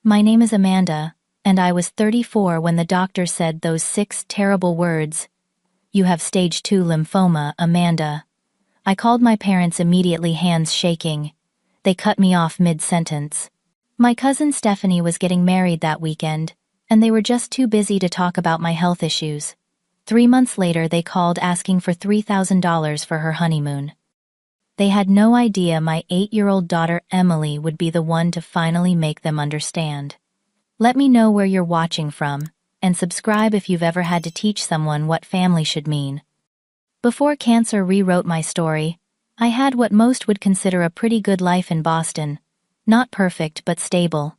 My name is Amanda, and I was 34 when the doctor said those 6 terrible words. You have stage 2 lymphoma, Amanda. I called my parents immediately, hands shaking. They cut me off mid-sentence. My cousin Stephanie was getting married that weekend, and they were just too busy to talk about my health issues. 3 months later, they called asking for $3,000 for her honeymoon. They had no idea my 8-year-old daughter Emily would be the one to finally make them understand. Let me know where you're watching from, and subscribe if you've ever had to teach someone what family should mean. Before cancer rewrote my story, I had what most would consider a pretty good life in Boston. Not perfect but stable.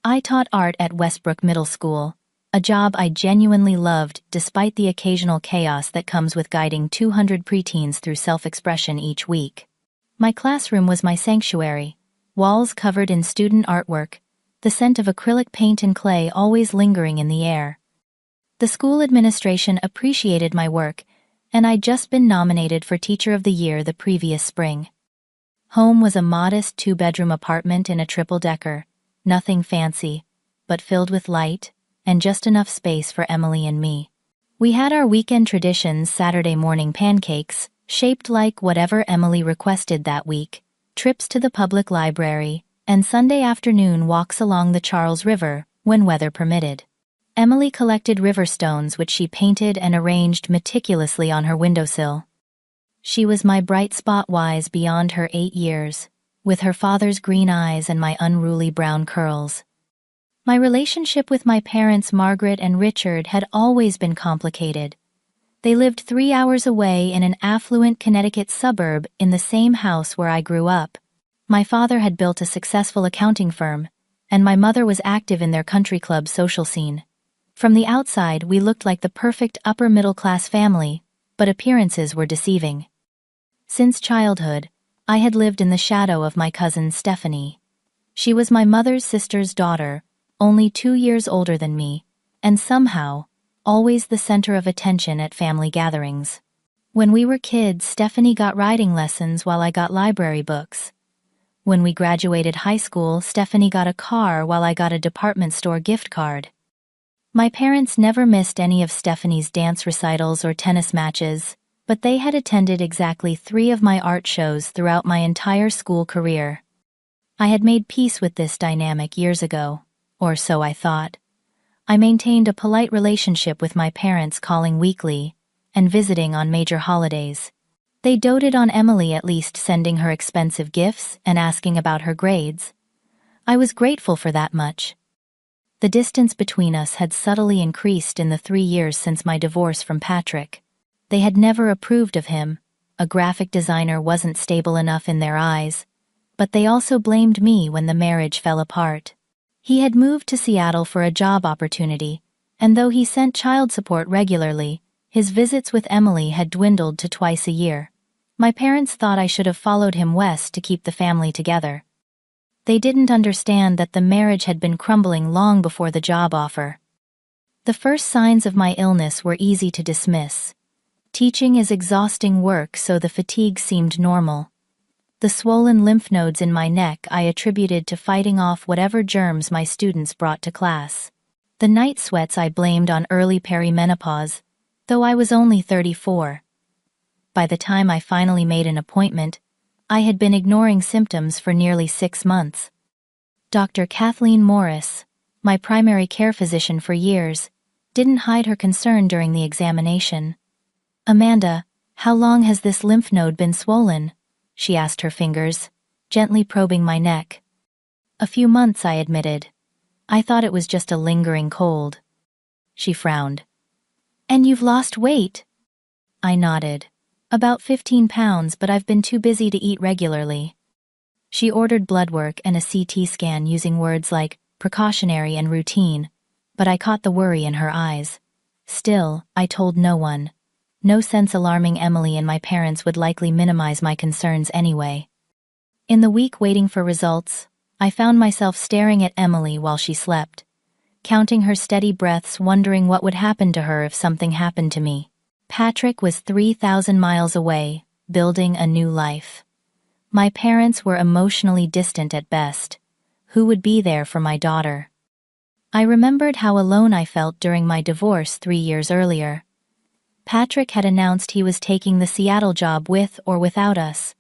I taught art at Westbrook Middle School, a job I genuinely loved despite the occasional chaos that comes with guiding 200 preteens through self-expression each week. My classroom was my sanctuary, walls covered in student artwork, the scent of acrylic paint and clay always lingering in the air. The school administration appreciated my work, and I'd just been nominated for Teacher of the Year the previous spring. Home was a modest 2-bedroom apartment in a triple-decker, nothing fancy, but filled with light, and just enough space for Emily and me. We had our weekend traditions: Saturday morning pancakes, shaped like whatever Emily requested that week, trips to the public library, and Sunday afternoon walks along the Charles River, when weather permitted. Emily collected river stones which she painted and arranged meticulously on her windowsill. She was my bright spot, wise beyond her 8 years, with her father's green eyes and my unruly brown curls. My relationship with my parents, Margaret and Richard, had always been complicated. They lived 3 hours away in an affluent Connecticut suburb in the same house where I grew up. My father had built a successful accounting firm, and my mother was active in their country club social scene. From the outside, we looked like the perfect upper-middle-class family, but appearances were deceiving. Since childhood, I had lived in the shadow of my cousin Stephanie. She was my mother's sister's daughter, only 2 years older than me, and somehow, always the center of attention at family gatherings. When we were kids, Stephanie got riding lessons while I got library books. When we graduated high school, Stephanie got a car while I got a department store gift card. My parents never missed any of Stephanie's dance recitals or tennis matches, but they had attended exactly 3 of my art shows throughout my entire school career. I had made peace with this dynamic years ago, or so I thought. I maintained a polite relationship with my parents, calling weekly and visiting on major holidays. They doted on Emily, at least sending her expensive gifts and asking about her grades. I was grateful for that much. The distance between us had subtly increased in the 3 years since my divorce from Patrick. They had never approved of him. A graphic designer wasn't stable enough in their eyes, but they also blamed me when the marriage fell apart. He had moved to Seattle for a job opportunity, and though he sent child support regularly, his visits with Emily had dwindled to twice a year. My parents thought I should have followed him west to keep the family together. They didn't understand that the marriage had been crumbling long before the job offer. The first signs of my illness were easy to dismiss. Teaching is exhausting work, so the fatigue seemed normal. The swollen lymph nodes in my neck I attributed to fighting off whatever germs my students brought to class. The night sweats I blamed on early perimenopause, though I was only 34. By the time I finally made an appointment, I had been ignoring symptoms for nearly 6 months. Dr. Kathleen Morris, my primary care physician for years, didn't hide her concern during the examination. "Amanda, how long has this lymph node been swollen?" she asked, her fingers gently probing my neck. "A few months," I admitted. "I thought it was just a lingering cold." She frowned. "And you've lost weight?" I nodded. "About 15 pounds, but I've been too busy to eat regularly." She ordered blood work and a CT scan using words like precautionary and routine, but I caught the worry in her eyes. Still, I told no one. No sense alarming Emily, and my parents would likely minimize my concerns anyway. In the week waiting for results, I found myself staring at Emily while she slept, counting her steady breaths, wondering what would happen to her if something happened to me. Patrick was 3,000 miles away, building a new life. My parents were emotionally distant at best. Who would be there for my daughter? I remembered how alone I felt during my divorce 3 years earlier. Patrick had announced he was taking the Seattle job with or without us.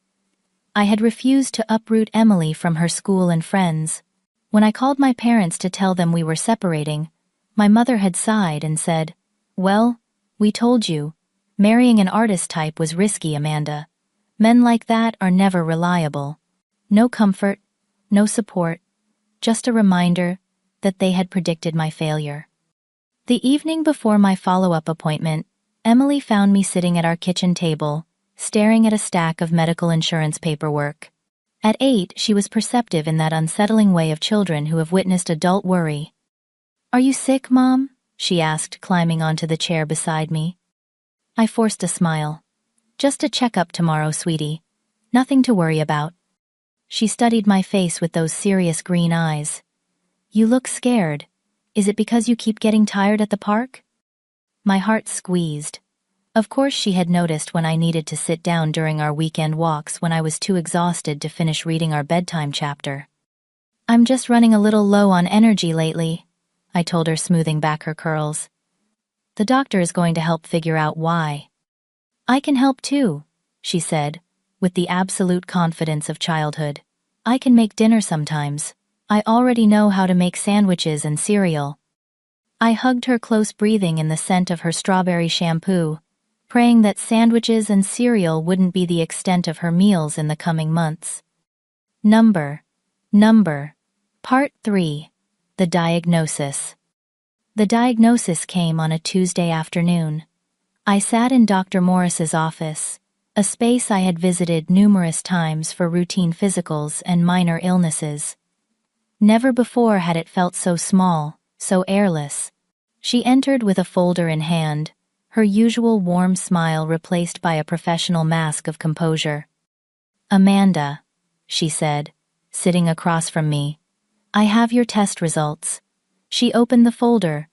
I had refused to uproot Emily from her school and friends. When I called my parents to tell them we were separating, my mother had sighed and said, "Well, we told you. Marrying an artist type was risky, Amanda. Men like that are never reliable." No comfort, no support, just a reminder that they had predicted my failure. The evening before my follow-up appointment, Emily found me sitting at our kitchen table, staring at a stack of medical insurance paperwork. At 8, she was perceptive in that unsettling way of children who have witnessed adult worry. "Are you sick, Mom?" she asked, climbing onto the chair beside me. I forced a smile. "Just a checkup tomorrow, sweetie. Nothing to worry about." She studied my face with those serious green eyes. "You look scared. Is it because you keep getting tired at the park?" My heart squeezed. Of course she had noticed when I needed to sit down during our weekend walks when I was too exhausted to finish reading our bedtime chapter. "I'm just running a little low on energy lately," I told her, smoothing back her curls. "The doctor is going to help figure out why." "I can help too," she said, with the absolute confidence of childhood. "I can make dinner sometimes. I already know how to make sandwiches and cereal." I hugged her close, breathing in the scent of her strawberry shampoo, praying that sandwiches and cereal wouldn't be the extent of her meals in the coming months. Number. Part 3. The diagnosis. The diagnosis came on a Tuesday afternoon. I sat in Dr. Morris's office, a space I had visited numerous times for routine physicals and minor illnesses. Never before had it felt so small, so airless. She entered with a folder in hand, her usual warm smile replaced by a professional mask of composure. "Amanda," she said, sitting across from me, "I have your test results." She opened the folder,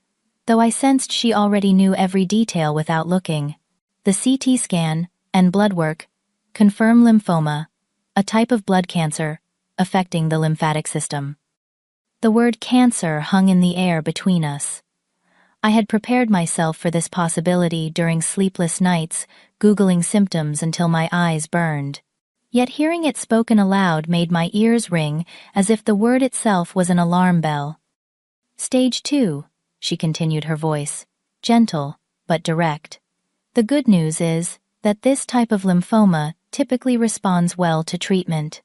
though I sensed she already knew every detail without looking. The CT scan and blood work confirm lymphoma, a type of blood cancer affecting the lymphatic system. The word cancer hung in the air between us. I had prepared myself for this possibility during sleepless nights, Googling symptoms until my eyes burned. Yet hearing it spoken aloud made my ears ring as if the word itself was an alarm bell. "Stage 2, she continued, her voice gentle but direct. "The good news is that this type of lymphoma typically responds well to treatment.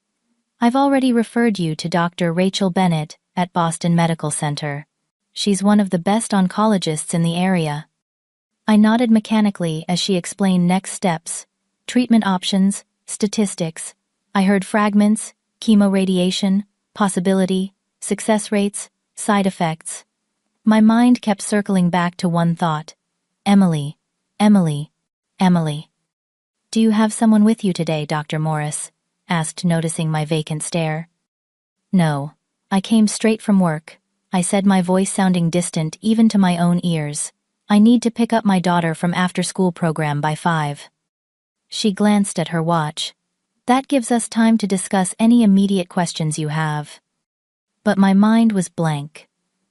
I've already referred you to Dr. Rachel Bennett at Boston Medical Center. She's one of the best oncologists in the area." I nodded mechanically as she explained next steps, treatment options, statistics. I heard fragments, chemoradiation, possibility, success rates, side effects. My mind kept circling back to one thought: Emily, Emily, Emily. "Do you have someone with you today, Dr. Morris?" asked, noticing my vacant stare. "No, I came straight from work," I said, my voice sounding distant even to my own ears. "I need to pick up my daughter from after-school program by 5. She glanced at her watch. "That gives us time to discuss any immediate questions you have." But my mind was blank.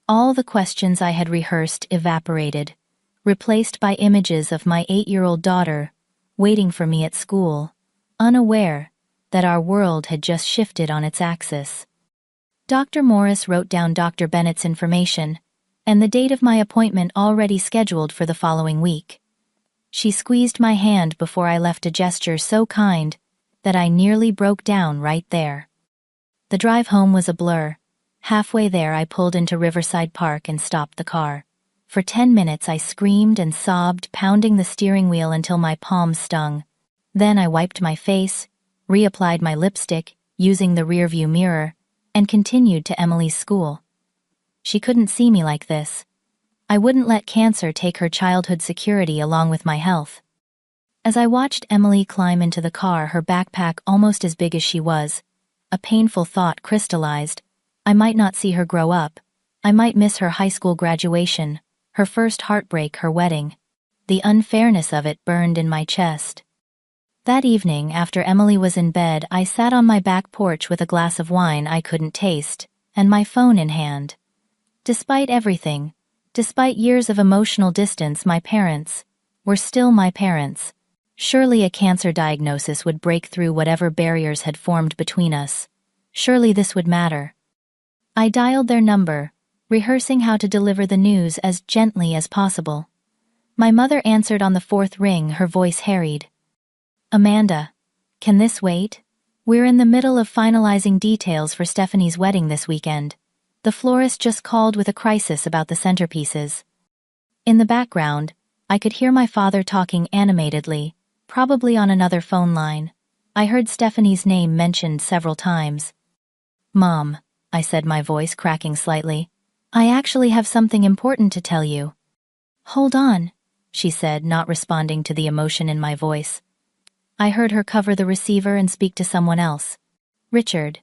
All the questions I had rehearsed evaporated, replaced by images of my 8-year-old daughter waiting for me at school, unaware that our world had just shifted on its axis. Dr. Morris wrote down Dr. Bennett's information and the date of my appointment already scheduled for the following week. She squeezed my hand before I left, a gesture so kind that I nearly broke down right there. The drive home was a blur. Halfway there, I pulled into Riverside Park and stopped the car. For 10 minutes I screamed and sobbed, pounding the steering wheel until my palms stung. Then I wiped my face, reapplied my lipstick, using the rearview mirror, and continued to Emily's school. She couldn't see me like this. I wouldn't let cancer take her childhood security along with my health. As I watched Emily climb into the car, her backpack almost as big as she was, a painful thought crystallized. I might not see her grow up. I might miss her high school graduation, her first heartbreak, her wedding. The unfairness of it burned in my chest. That evening, after Emily was in bed, I sat on my back porch with a glass of wine I couldn't taste, and my phone in hand. Despite everything, despite years of emotional distance, my parents were still my parents. Surely a cancer diagnosis would break through whatever barriers had formed between us. Surely this would matter. I dialed their number, rehearsing how to deliver the news as gently as possible. My mother answered on the fourth ring, her voice harried. "Amanda, can this wait? We're in the middle of finalizing details for Stephanie's wedding this weekend. The florist just called with a crisis about the centerpieces." In the background, I could hear my father talking animatedly, probably on another phone line. I heard Stephanie's name mentioned several times. "Mom," I said, my voice cracking slightly, "I actually have something important to tell you." "Hold on," she said, not responding to the emotion in my voice. I heard her cover the receiver and speak to someone else. "Richard,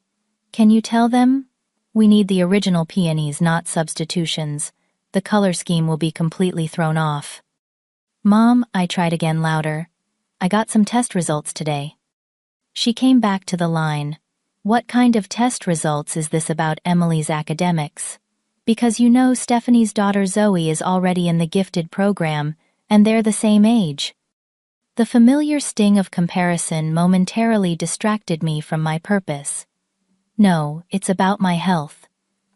can you tell them? We need the original peonies, not substitutions. The color scheme will be completely thrown off." "Mom," I tried again, louder. "I got some test results today." She came back to the line. "What kind of test results is this about Emily's academics? Because you know Stephanie's daughter Zoe is already in the gifted program, and they're the same age." The familiar sting of comparison momentarily distracted me from my purpose. "No, it's about my health.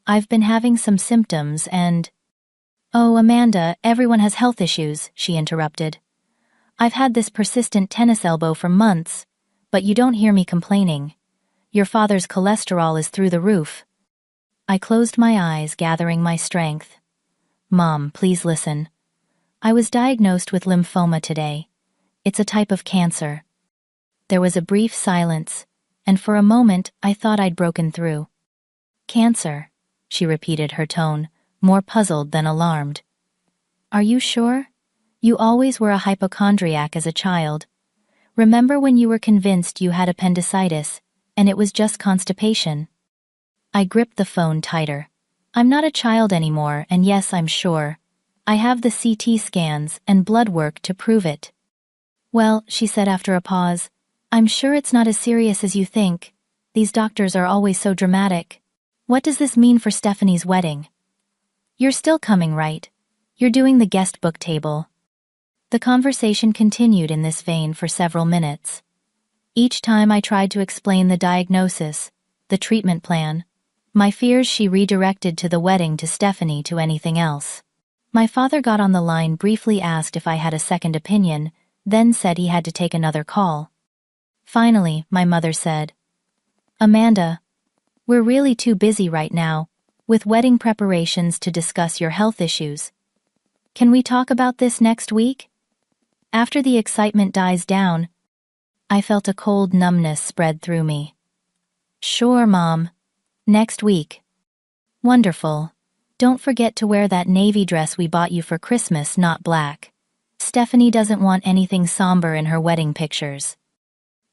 I've been having some symptoms and—" "Oh, Amanda, everyone has health issues," she interrupted. "I've had this persistent tennis elbow for months, but you don't hear me complaining. Your father's cholesterol is through the roof." I closed my eyes, gathering my strength. "Mom, please listen. I was diagnosed with lymphoma today. It's a type of cancer." There was a brief silence, and for a moment I thought I'd broken through. "Cancer," she repeated, her tone more puzzled than alarmed. "Are you sure? You always were a hypochondriac as a child. Remember when you were convinced you had appendicitis, and it was just constipation?" I gripped the phone tighter. "I'm not a child anymore, and yes, I'm sure. I have the CT scans and blood work to prove it." "Well," she said after a pause, "I'm sure it's not as serious as you think. These doctors are always so dramatic. What does this mean for Stephanie's wedding? You're still coming, right? You're doing the guest book table." The conversation continued in this vein for several minutes. Each time I tried to explain the diagnosis, the treatment plan, my fears, she redirected to the wedding, to Stephanie, to anything else. My father got on the line, briefly asked if I had a second opinion, then said he had to take another call. Finally, my mother said, "Amanda, we're really too busy right now, with wedding preparations, to discuss your health issues. Can we talk about this next week?" After the excitement dies down, I felt a cold numbness spread through me. "Sure, Mom. Next week." "Wonderful. Don't forget to wear that navy dress we bought you for Christmas, not black. Stephanie doesn't want anything somber in her wedding pictures."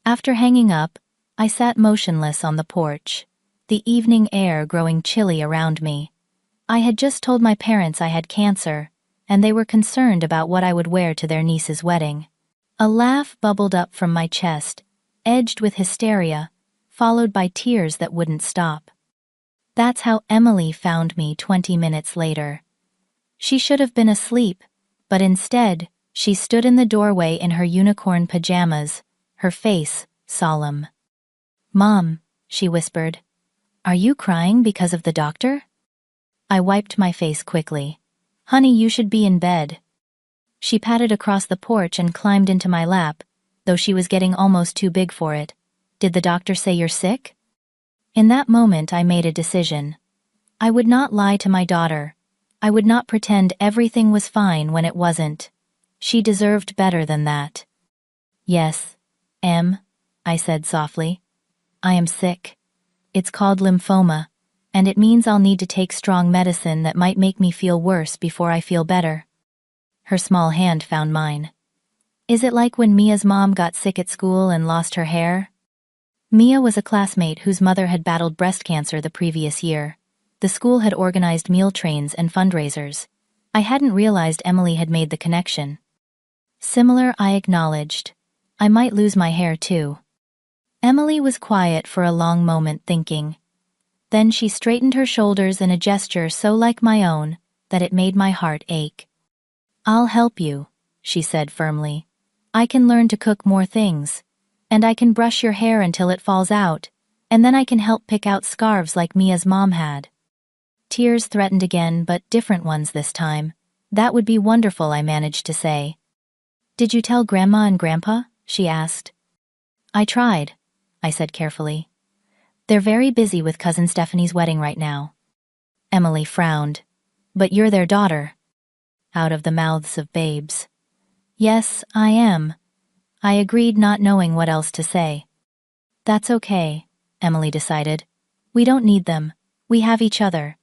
After hanging up, I sat motionless on the porch, the evening air growing chilly around me. I had just told my parents I had cancer, and they were concerned about what I would wear to their niece's wedding. A laugh bubbled up from my chest, edged with hysteria, followed by tears that wouldn't stop. That's how Emily found me 20 minutes later. She should have been asleep, but instead, she stood in the doorway in her unicorn pajamas, her face solemn. "Mom," she whispered, "are you crying because of the doctor?" I wiped my face quickly. "Honey, you should be in bed." She padded across the porch and climbed into my lap, though she was getting almost too big for it. "Did the doctor say you're sick?" In that moment I made a decision. I would not lie to my daughter. I would not pretend everything was fine when it wasn't. She deserved better than that. "Yes, Em," I said softly. "I am sick. It's called lymphoma, and it means I'll need to take strong medicine that might make me feel worse before I feel better." Her small hand found mine. "Is it like when Mia's mom got sick at school and lost her hair?" Mia was a classmate whose mother had battled breast cancer the previous year. The school had organized meal trains and fundraisers. I hadn't realized Emily had made the connection. "Similar," I acknowledged. "I might lose my hair too." Emily was quiet for a long moment, thinking. Then she straightened her shoulders in a gesture so like my own that it made my heart ache. "I'll help you," she said firmly. "I can learn to cook more things. And I can brush your hair until it falls out, and then I can help pick out scarves like Mia's mom had." Tears threatened again, but different ones this time. "That would be wonderful," I managed to say. "Did you tell Grandma and Grandpa?" she asked. "I tried," I said carefully. "They're very busy with Cousin Stephanie's wedding right now." Emily frowned. "But you're their daughter." Out of the mouths of babes. "Yes, I am." I agreed, not knowing what else to say. "That's okay," Emily decided. "We don't need them. We have each other."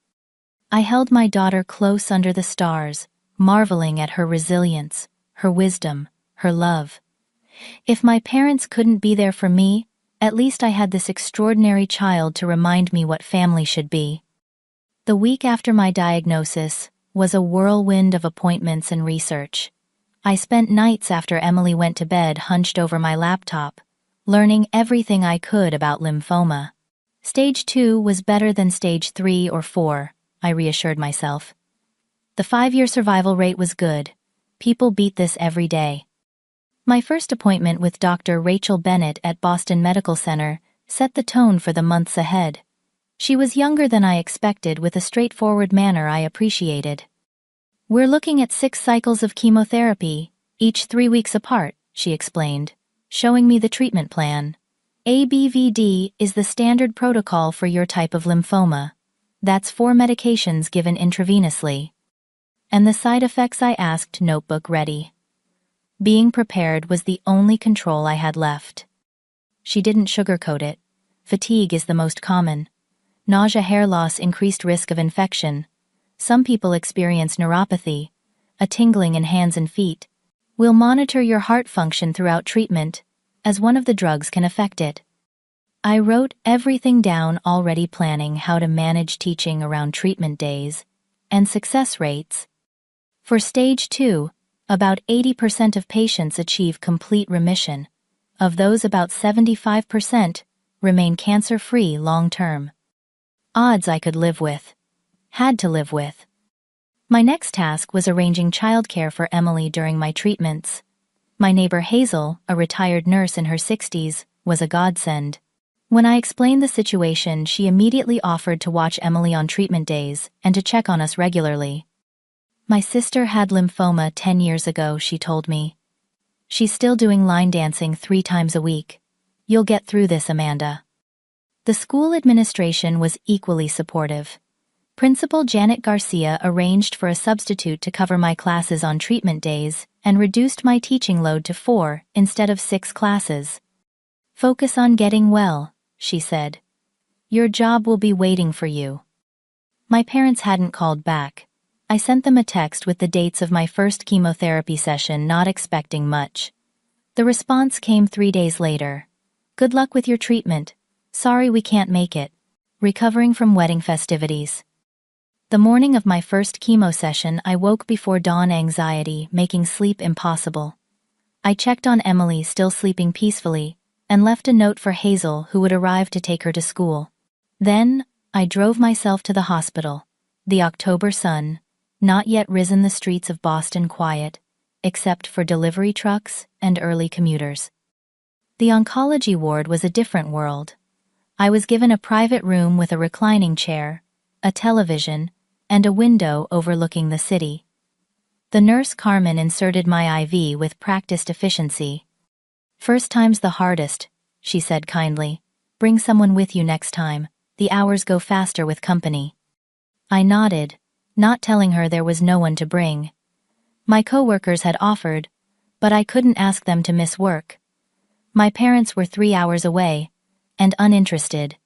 I held my daughter close under the stars, marveling at her resilience, her wisdom, her love. If my parents couldn't be there for me, at least I had this extraordinary child to remind me what family should be. The week after my diagnosis was a whirlwind of appointments and research. I spent nights after Emily went to bed hunched over my laptop, learning everything I could about lymphoma. Stage 2 was better than stage 3 or 4, I reassured myself. The 5-year survival rate was good. People beat this every day. My first appointment with Dr. Rachel Bennett at Boston Medical Center set the tone for the months ahead. She was younger than I expected, with a straightforward manner I appreciated. "We're looking at 6 cycles of chemotherapy, each 3 weeks apart," she explained, showing me the treatment plan. "ABVD is the standard protocol for your type of lymphoma. That's 4 medications given intravenously." "And the side effects?" I asked, notebook ready. Being prepared was the only control I had left. She didn't sugarcoat it. Fatigue is the most common. Nausea, hair loss, increased risk of infection. Some people experience neuropathy, a tingling in hands and feet. "We'll monitor your heart function throughout treatment, as one of the drugs can affect it." I wrote everything down, already planning how to manage teaching around treatment days and success rates. For stage 2, about 80% of patients achieve complete remission. Of those, about 75% remain cancer-free long-term. Odds I could live with. Had to live with. My next task was arranging childcare for Emily during my treatments. My neighbor Hazel, a retired nurse in her 60s, was a godsend. When I explained the situation, she immediately offered to watch Emily on treatment days and to check on us regularly. "My sister had lymphoma 10 years ago," she told me. "She's still doing line dancing 3 times a week. You'll get through this, Amanda." The school administration was equally supportive. Principal Janet Garcia arranged for a substitute to cover my classes on treatment days and reduced my teaching load to 4 instead of 6 classes. "Focus on getting well," she said. "Your job will be waiting for you." My parents hadn't called back. I sent them a text with the dates of my first chemotherapy session, not expecting much. The response came 3 days later. "Good luck with your treatment. Sorry we can't make it. Recovering from wedding festivities." The morning of my first chemo session, I woke before dawn, anxiety making sleep impossible. I checked on Emily, still sleeping peacefully, and left a note for Hazel, who would arrive to take her to school. Then, I drove myself to the hospital. The October sun, not yet risen, the streets of Boston quiet, except for delivery trucks and early commuters. The oncology ward was a different world. I was given a private room with a reclining chair, a television, and a window overlooking the city. The nurse Carmen inserted my IV with practiced efficiency. "First time's the hardest," she said kindly. "Bring someone with you next time. The hours go faster with company." I nodded, not telling her there was no one to bring. My coworkers had offered, but I couldn't ask them to miss work. My parents were 3 hours away, and uninterested.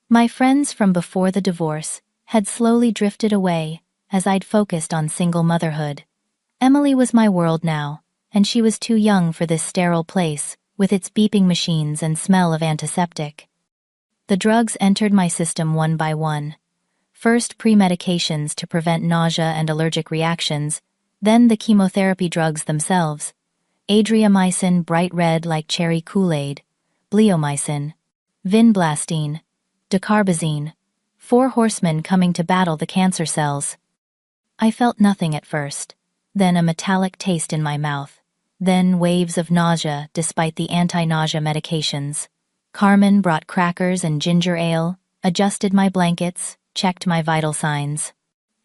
My friends from before the divorce had slowly drifted away as I'd focused on single motherhood. Emily was my world now, and she was too young for this sterile place, with its beeping machines and smell of antiseptic. The drugs entered my system one by one. First, pre-medications to prevent nausea and allergic reactions, then the chemotherapy drugs themselves. Adriamycin, bright red like cherry Kool-Aid, bleomycin, vinblastine, dacarbazine, 4 horsemen coming to battle the cancer cells. I felt nothing at first, then a metallic taste in my mouth, then waves of nausea despite the anti-nausea medications. Carmen brought crackers and ginger ale, adjusted my blankets, checked my vital signs.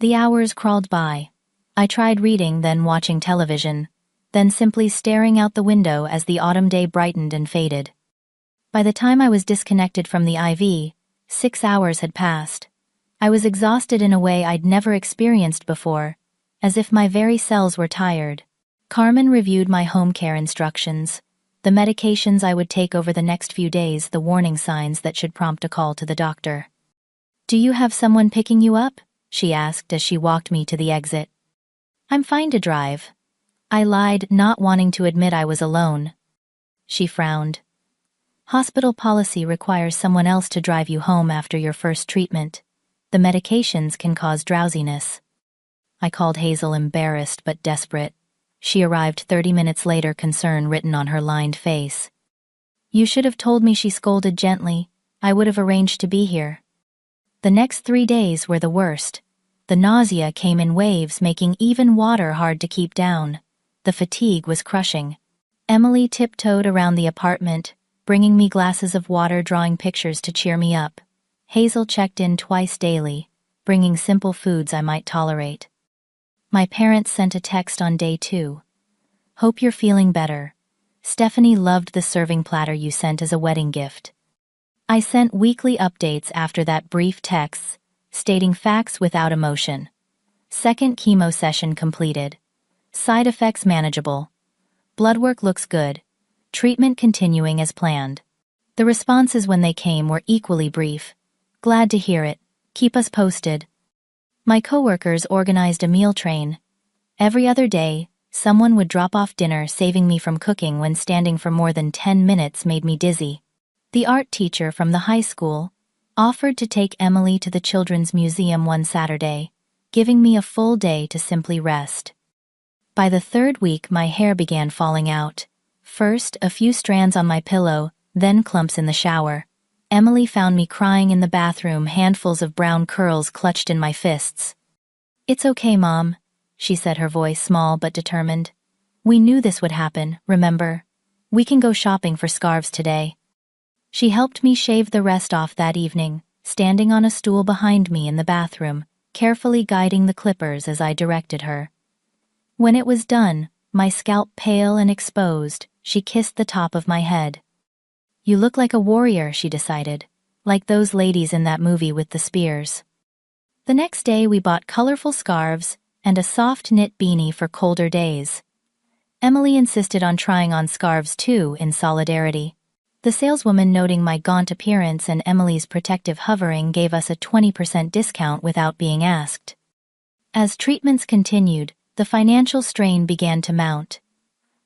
The hours crawled by. I tried reading, then watching television, then simply staring out the window as the autumn day brightened and faded. By the time I was disconnected from the IV, 6 hours had passed. I was exhausted in a way I'd never experienced before, as if my very cells were tired. Carmen reviewed my home care instructions, the medications I would take over the next few days, the warning signs that should prompt a call to the doctor. "Do you have someone picking you up?" she asked as she walked me to the exit. "I'm fine to drive." I lied, not wanting to admit I was alone. She frowned. "Hospital policy requires someone else to drive you home after your first treatment. The medications can cause drowsiness." I called Hazel, embarrassed but desperate. She arrived 30 minutes later, concern written on her lined face. "You should have told me," she scolded gently. "I would have arranged to be here." The next 3 days were the worst. The nausea came in waves, making even water hard to keep down. The fatigue was crushing. Emily tiptoed around the apartment, bringing me glasses of water, drawing pictures to cheer me up. Hazel checked in twice daily, bringing simple foods I might tolerate. My parents sent a text on day 2. "Hope you're feeling better. Stephanie loved the serving platter you sent as a wedding gift." I sent weekly updates after that brief text, stating facts without emotion. "Second chemo session completed. Side effects manageable. Blood work looks good. Treatment continuing as planned." The responses when they came were equally brief. "Glad to hear it. Keep us posted." My coworkers organized a meal train. Every other day, someone would drop off dinner, saving me from cooking when standing for more than 10 minutes made me dizzy. The art teacher from the high school offered to take Emily to the Children's Museum one Saturday, giving me a full day to simply rest. By the 3rd week, my hair began falling out. First, a few strands on my pillow, then clumps in the shower. Emily found me crying in the bathroom, handfuls of brown curls clutched in my fists. "It's okay, Mom," she said, her voice small but determined. "We knew this would happen, remember? We can go shopping for scarves today." She helped me shave the rest off that evening, standing on a stool behind me in the bathroom, carefully guiding the clippers as I directed her. When it was done, my scalp pale and exposed, she kissed the top of my head. "You look like a warrior," she decided, "like those ladies in that movie with the spears." The next day we bought colorful scarves and a soft knit beanie for colder days. Emily insisted on trying on scarves too, in solidarity. The saleswoman, noting my gaunt appearance and Emily's protective hovering, gave us a 20% discount without being asked. As treatments continued, the financial strain began to mount.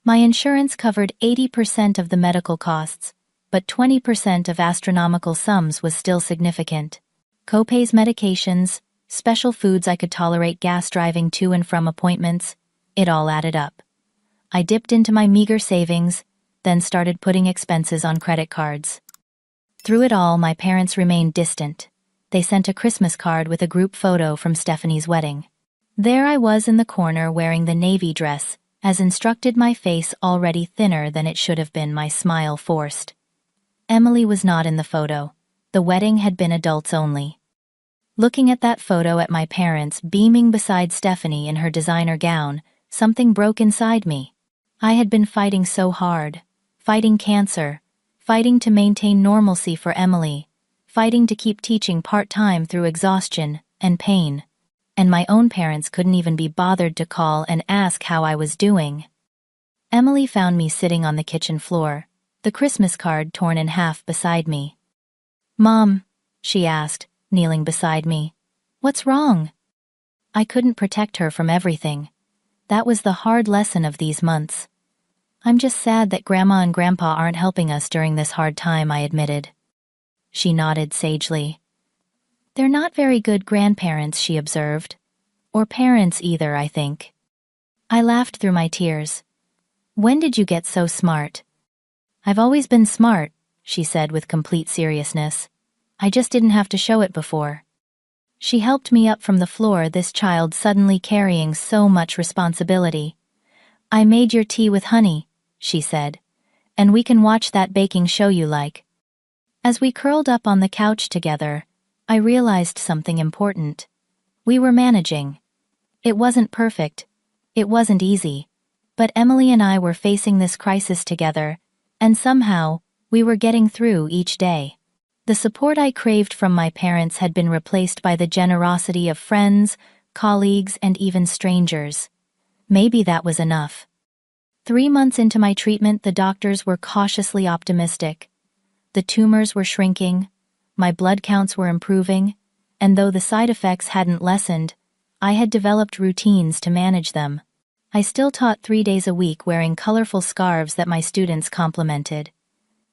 My insurance covered 80% of the medical costs, but 20% of astronomical sums was still significant. Copays, medications, special foods I could tolerate, gas, driving to and from appointments, it all added up. I dipped into my meager savings, then started putting expenses on credit cards. Through it all, my parents remained distant. They sent a Christmas card with a group photo from Stephanie's wedding. There I was in the corner wearing the navy dress, as instructed, my face already thinner than it should have been, my smile forced. Emily was not in the photo. The wedding had been adults only. Looking at that photo at my parents beaming beside Stephanie in her designer gown, something broke inside me. I had been fighting so hard, fighting cancer, fighting to maintain normalcy for Emily, fighting to keep teaching part-time through exhaustion and pain. And my own parents couldn't even be bothered to call and ask how I was doing. Emily found me sitting on the kitchen floor, the Christmas card torn in half beside me. "Mom," she asked, kneeling beside me, "what's wrong?" I couldn't protect her from everything. That was the hard lesson of these months. "I'm just sad that Grandma and Grandpa aren't helping us during this hard time," I admitted. She nodded sagely. "They're not very good grandparents," she observed. "Or parents either, I think." I laughed through my tears. "When did you get so smart?" "I've always been smart," she said with complete seriousness. "I just didn't have to show it before." She helped me up from the floor, this child suddenly carrying so much responsibility. "I made your tea with honey," she said, "and we can watch that baking show you like." As we curled up on the couch together, I realized something important. We were managing. It wasn't perfect. It wasn't easy. But Emily and I were facing this crisis together, and somehow, we were getting through each day. The support I craved from my parents had been replaced by the generosity of friends, colleagues, and even strangers. Maybe that was enough. 3 months into my treatment, the doctors were cautiously optimistic. The tumors were shrinking, my blood counts were improving, and though the side effects hadn't lessened, I had developed routines to manage them. I still taught 3 days a week wearing colorful scarves that my students complimented.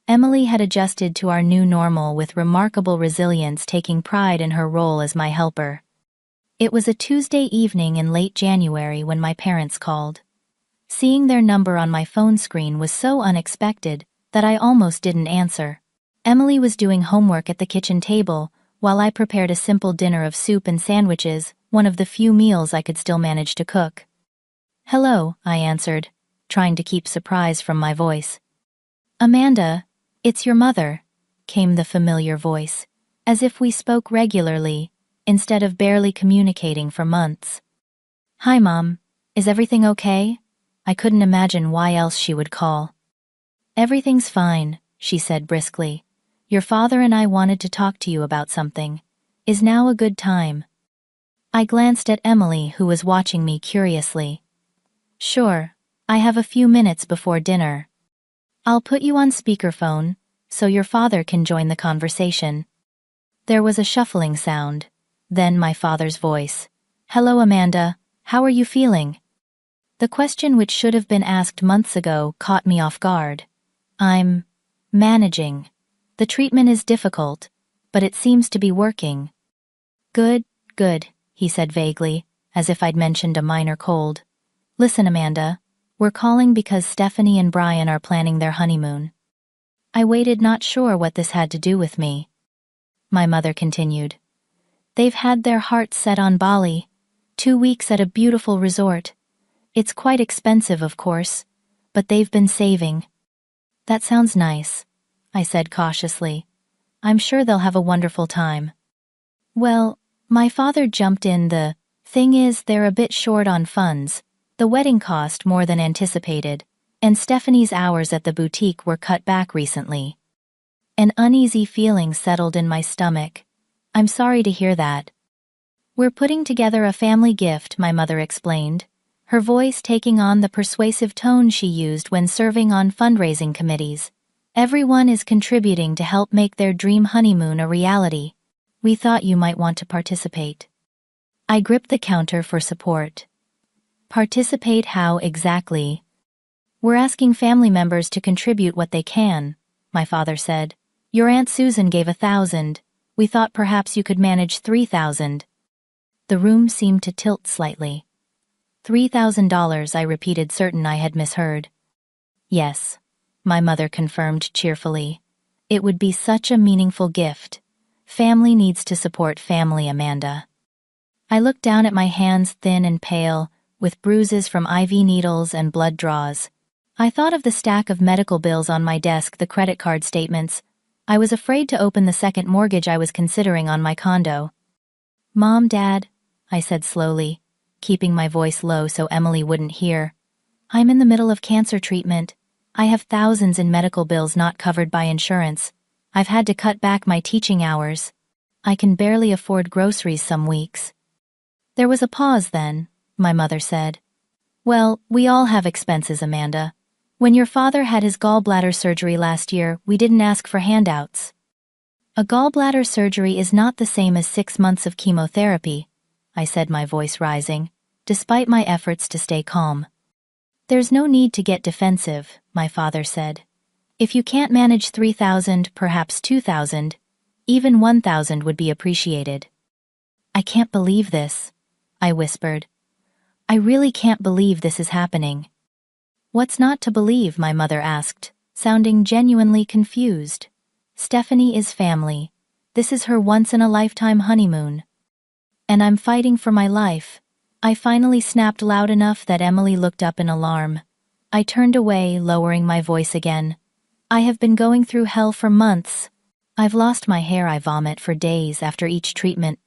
Emily had adjusted to our new normal with remarkable resilience, taking pride in her role as my helper. It was a Tuesday evening in late January when my parents called. Seeing their number on my phone screen was so unexpected that I almost didn't answer. Emily was doing homework at the kitchen table, while I prepared a simple dinner of soup and sandwiches, one of the few meals I could still manage to cook. "Hello," I answered, trying to keep surprise from my voice. "Amanda, it's your mother," came the familiar voice, as if we spoke regularly, instead of barely communicating for months. "Hi, Mom. Is everything okay?" I couldn't imagine why else she would call. "Everything's fine," she said briskly. "Your father and I wanted to talk to you about something. Is now a good time?" I glanced at Emily, who was watching me curiously. "Sure, I have a few minutes before dinner. I'll put you on speakerphone, so your father can join the conversation." There was a shuffling sound, then my father's voice. "Hello, Amanda, how are you feeling?" The question, which should have been asked months ago, caught me off guard. "I'm managing. The treatment is difficult, but it seems to be working." "Good, good," he said vaguely, as if I'd mentioned a minor cold. "Listen, Amanda, we're calling because Stephanie and Brian are planning their honeymoon." I waited, not sure what this had to do with me. My mother continued. "They've had their hearts set on Bali, 2 weeks at a beautiful resort. It's quite expensive, of course, but they've been saving." "That sounds nice," I said cautiously. "I'm sure they'll have a wonderful time." "Well," my father jumped in, "the thing is they're a bit short on funds. The wedding cost more than anticipated, and Stephanie's hours at the boutique were cut back recently." An uneasy feeling settled in my stomach. "I'm sorry to hear that." "We're putting together a family gift," my mother explained, her voice taking on the persuasive tone she used when serving on fundraising committees. "Everyone is contributing to help make their dream honeymoon a reality. We thought you might want to participate." I gripped the counter for support. "Participate how exactly?" "We're asking family members to contribute what they can," my father said. "Your Aunt Susan gave 1,000. We thought perhaps you could manage 3,000. The room seemed to tilt slightly. $3,000, I repeated, certain I had misheard. "Yes," my mother confirmed cheerfully. "It would be such a meaningful gift. Family needs to support family, Amanda." I looked down at my hands, thin and pale, with bruises from IV needles and blood draws. I thought of the stack of medical bills on my desk, the credit card statements. I was afraid to open the second mortgage I was considering on my condo. "Mom, Dad," I said slowly, keeping my voice low so Emily wouldn't hear. "I'm in the middle of cancer treatment. I have thousands in medical bills not covered by insurance. I've had to cut back my teaching hours. I can barely afford groceries some weeks." There was a pause then, my mother said. "Well, we all have expenses, Amanda. When your father had his gallbladder surgery last year, we didn't ask for handouts." "A gallbladder surgery is not the same as 6 months of chemotherapy," I said, my voice rising, despite my efforts to stay calm. "There's no need to get defensive," my father said. "If you can't manage 3,000, perhaps 2,000, even 1,000 would be appreciated." "I can't believe this," I whispered. "I really can't believe this is happening." "What's not to believe?" my mother asked, sounding genuinely confused. "Stephanie is family. This is her once-in-a-lifetime honeymoon." And I'm fighting for my life. I finally snapped loud enough that Emily looked up in alarm. I turned away, lowering my voice again. I have been going through hell for months. I've lost my hair, I vomit for days after each treatment.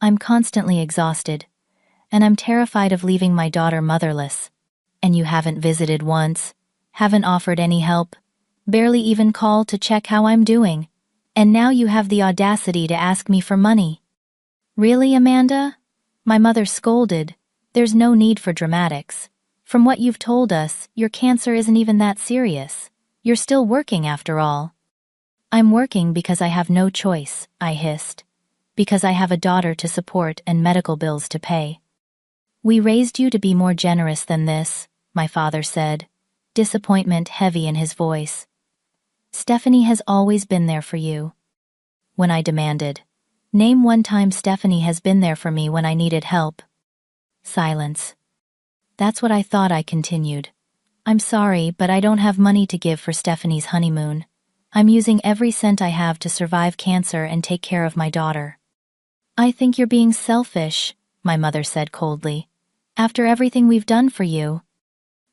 I'm constantly exhausted, and I'm terrified of leaving my daughter motherless. And you haven't visited once, haven't offered any help, barely even called to check how I'm doing. And now you have the audacity to ask me for money. Really, Amanda? My mother scolded. There's no need for dramatics. From what you've told us, your cancer isn't even that serious. You're still working after all. I'm working because I have no choice, I hissed. Because I have a daughter to support and medical bills to pay. We raised you to be more generous than this, my father said, disappointment heavy in his voice. Stephanie has always been there for you. When I demanded, name one time Stephanie has been there for me when I needed help. Silence. That's what I thought, I continued. I'm sorry, but I don't have money to give for Stephanie's honeymoon. I'm using every cent I have to survive cancer and take care of my daughter. I think you're being selfish, my mother said coldly. After everything we've done for you.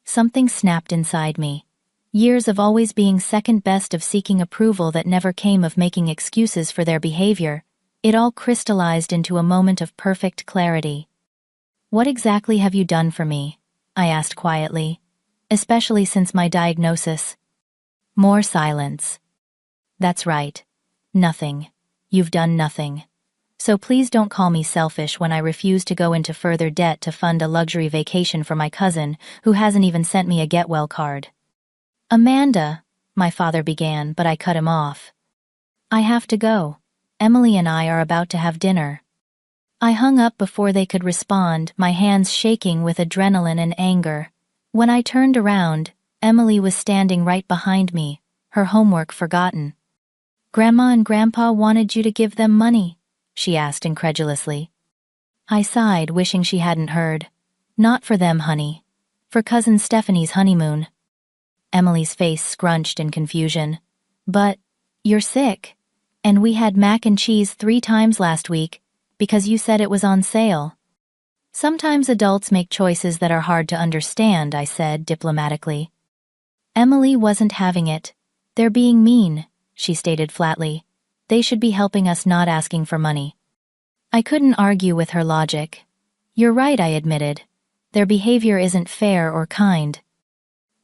Something snapped inside me. Years of always being second best, of seeking approval that never came, of making excuses for their behavior. It all crystallized into a moment of perfect clarity. What exactly have you done for me? I asked quietly. Especially since my diagnosis. More silence. That's right. Nothing. You've done nothing. So please don't call me selfish when I refuse to go into further debt to fund a luxury vacation for my cousin, who hasn't even sent me a get well card. Amanda, my father began, but I cut him off. I have to go. Emily and I are about to have dinner. I hung up before they could respond, my hands shaking with adrenaline and anger. When I turned around, Emily was standing right behind me, her homework forgotten. Grandma and Grandpa wanted you to give them money, she asked incredulously. I sighed, wishing she hadn't heard. Not for them, honey. For Cousin Stephanie's honeymoon. Emily's face scrunched in confusion. But, you're sick. And we had mac and cheese 3 times last week, because you said it was on sale. Sometimes adults make choices that are hard to understand, I said diplomatically. Emily wasn't having it. They're being mean, she stated flatly. They should be helping us, not asking for money. I couldn't argue with her logic. You're right, I admitted. Their behavior isn't fair or kind.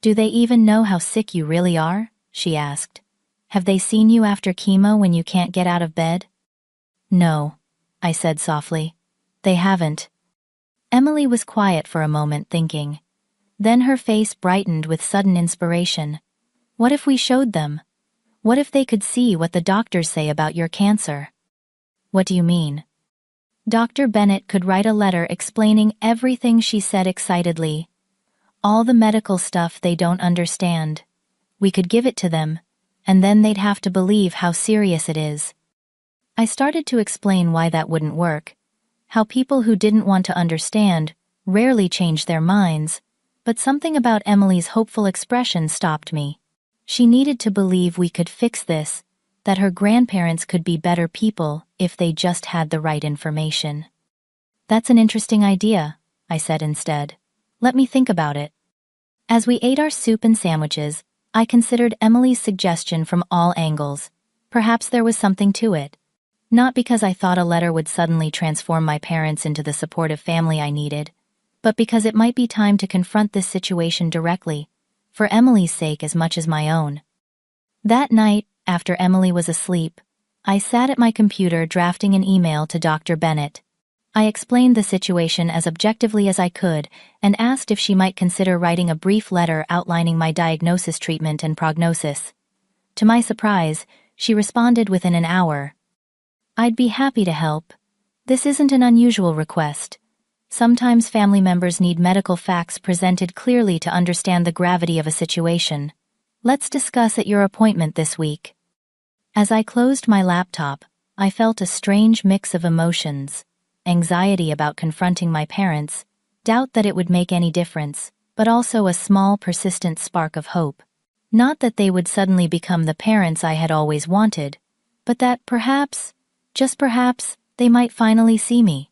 Do they even know how sick you really are? She asked. Have they seen you after chemo when you can't get out of bed? No, I said softly. They haven't. Emily was quiet for a moment, thinking. Then her face brightened with sudden inspiration. What if we showed them? What if they could see what the doctors say about your cancer? What do you mean? Dr. Bennett could write a letter explaining everything, she said excitedly. All the medical stuff they don't understand. We could give it to them, and then they'd have to believe how serious it is. I started to explain why that wouldn't work, how people who didn't want to understand rarely changed their minds, but something about Emily's hopeful expression stopped me. She needed to believe we could fix this, that her grandparents could be better people if they just had the right information. That's an interesting idea, I said instead. Let me think about it. As we ate our soup and sandwiches, I considered Emily's suggestion from all angles. Perhaps there was something to it. Not because I thought a letter would suddenly transform my parents into the supportive family I needed, but because it might be time to confront this situation directly, for Emily's sake as much as my own. That night, after Emily was asleep, I sat at my computer drafting an email to Dr. Bennett. I explained the situation as objectively as I could and asked if she might consider writing a brief letter outlining my diagnosis, treatment, and prognosis. To my surprise, she responded within an hour. I'd be happy to help. This isn't an unusual request. Sometimes family members need medical facts presented clearly to understand the gravity of a situation. Let's discuss at your appointment this week. As I closed my laptop, I felt a strange mix of emotions. Anxiety about confronting my parents, doubt that it would make any difference, but also a small, persistent spark of hope. Not that they would suddenly become the parents I had always wanted, but that perhaps, just perhaps, they might finally see me.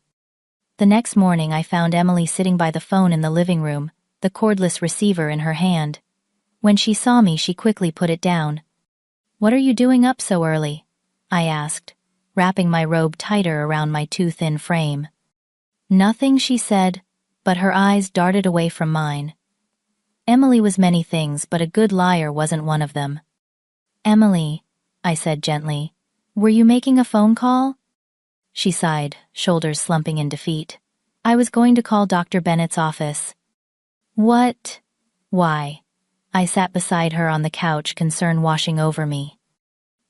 The next morning I found Emily sitting by the phone in the living room, the cordless receiver in her hand. When she saw me, she quickly put it down. "What are you doing up so early?" I asked, wrapping my robe tighter around my too thin frame. "Nothing," she said, but her eyes darted away from mine. Emily was many things, but a good liar wasn't one of them. "Emily," I said gently, "were you making a phone call?" She sighed, shoulders slumping in defeat. "I was going to call Dr. Bennett's office." "What? Why?" I sat beside her on the couch, concern washing over me.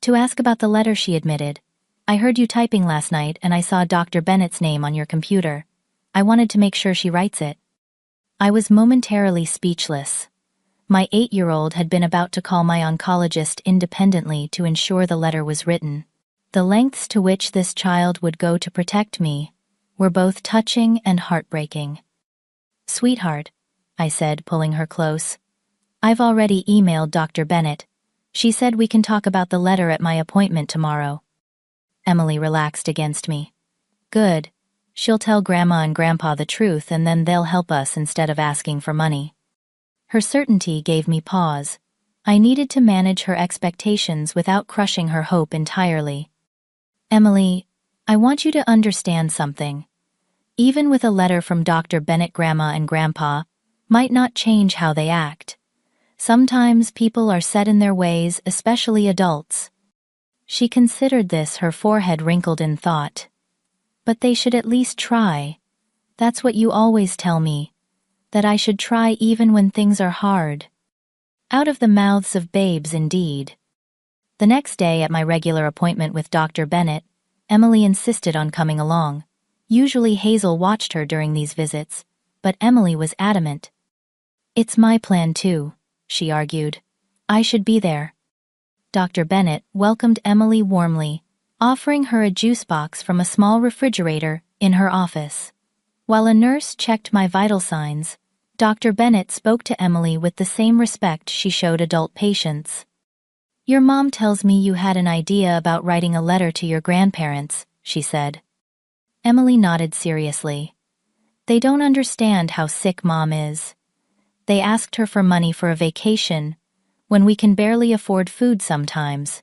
"To ask about the letter," she admitted. "I heard you typing last night and I saw Dr. Bennett's name on your computer. I wanted to make sure she writes it." I was momentarily speechless. My 8-year-old had been about to call my oncologist independently to ensure the letter was written. The lengths to which this child would go to protect me were both touching and heartbreaking. "Sweetheart," I said, pulling her close, "I've already emailed Dr. Bennett. She said we can talk about the letter at my appointment tomorrow." Emily relaxed against me. "Good. She'll tell Grandma and Grandpa the truth and then they'll help us instead of asking for money." Her certainty gave me pause. I needed to manage her expectations without crushing her hope entirely. "Emily, I want you to understand something. Even with a letter from Dr. Bennett, Grandma and Grandpa might not change how they act. Sometimes people are set in their ways, especially adults." She considered this, her forehead wrinkled in thought. "But they should at least try. That's what you always tell me, that I should try even when things are hard." Out of the mouths of babes, indeed. The next day at my regular appointment with Dr. Bennett, Emily insisted on coming along. Usually Hazel watched her during these visits, but Emily was adamant. "It's my plan too," she argued. "I should be there." Dr. Bennett welcomed Emily warmly, offering her a juice box from a small refrigerator in her office. While a nurse checked my vital signs, Dr. Bennett spoke to Emily with the same respect she showed adult patients. "Your mom tells me you had an idea about writing a letter to your grandparents," she said. Emily nodded seriously. "They don't understand how sick Mom is. They asked her for money for a vacation, when we can barely afford food sometimes."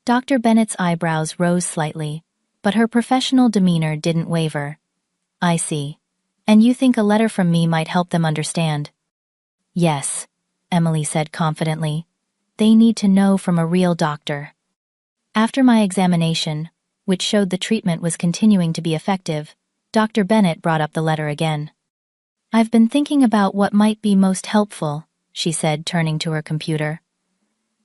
Dr. Bennett's eyebrows rose slightly, but her professional demeanor didn't waver. "I see. And you think a letter from me might help them understand?" "Yes," Emily said confidently. "They need to know from a real doctor." After my examination, which showed the treatment was continuing to be effective, Dr. Bennett brought up the letter again. "I've been thinking about what might be most helpful," she said, turning to her computer.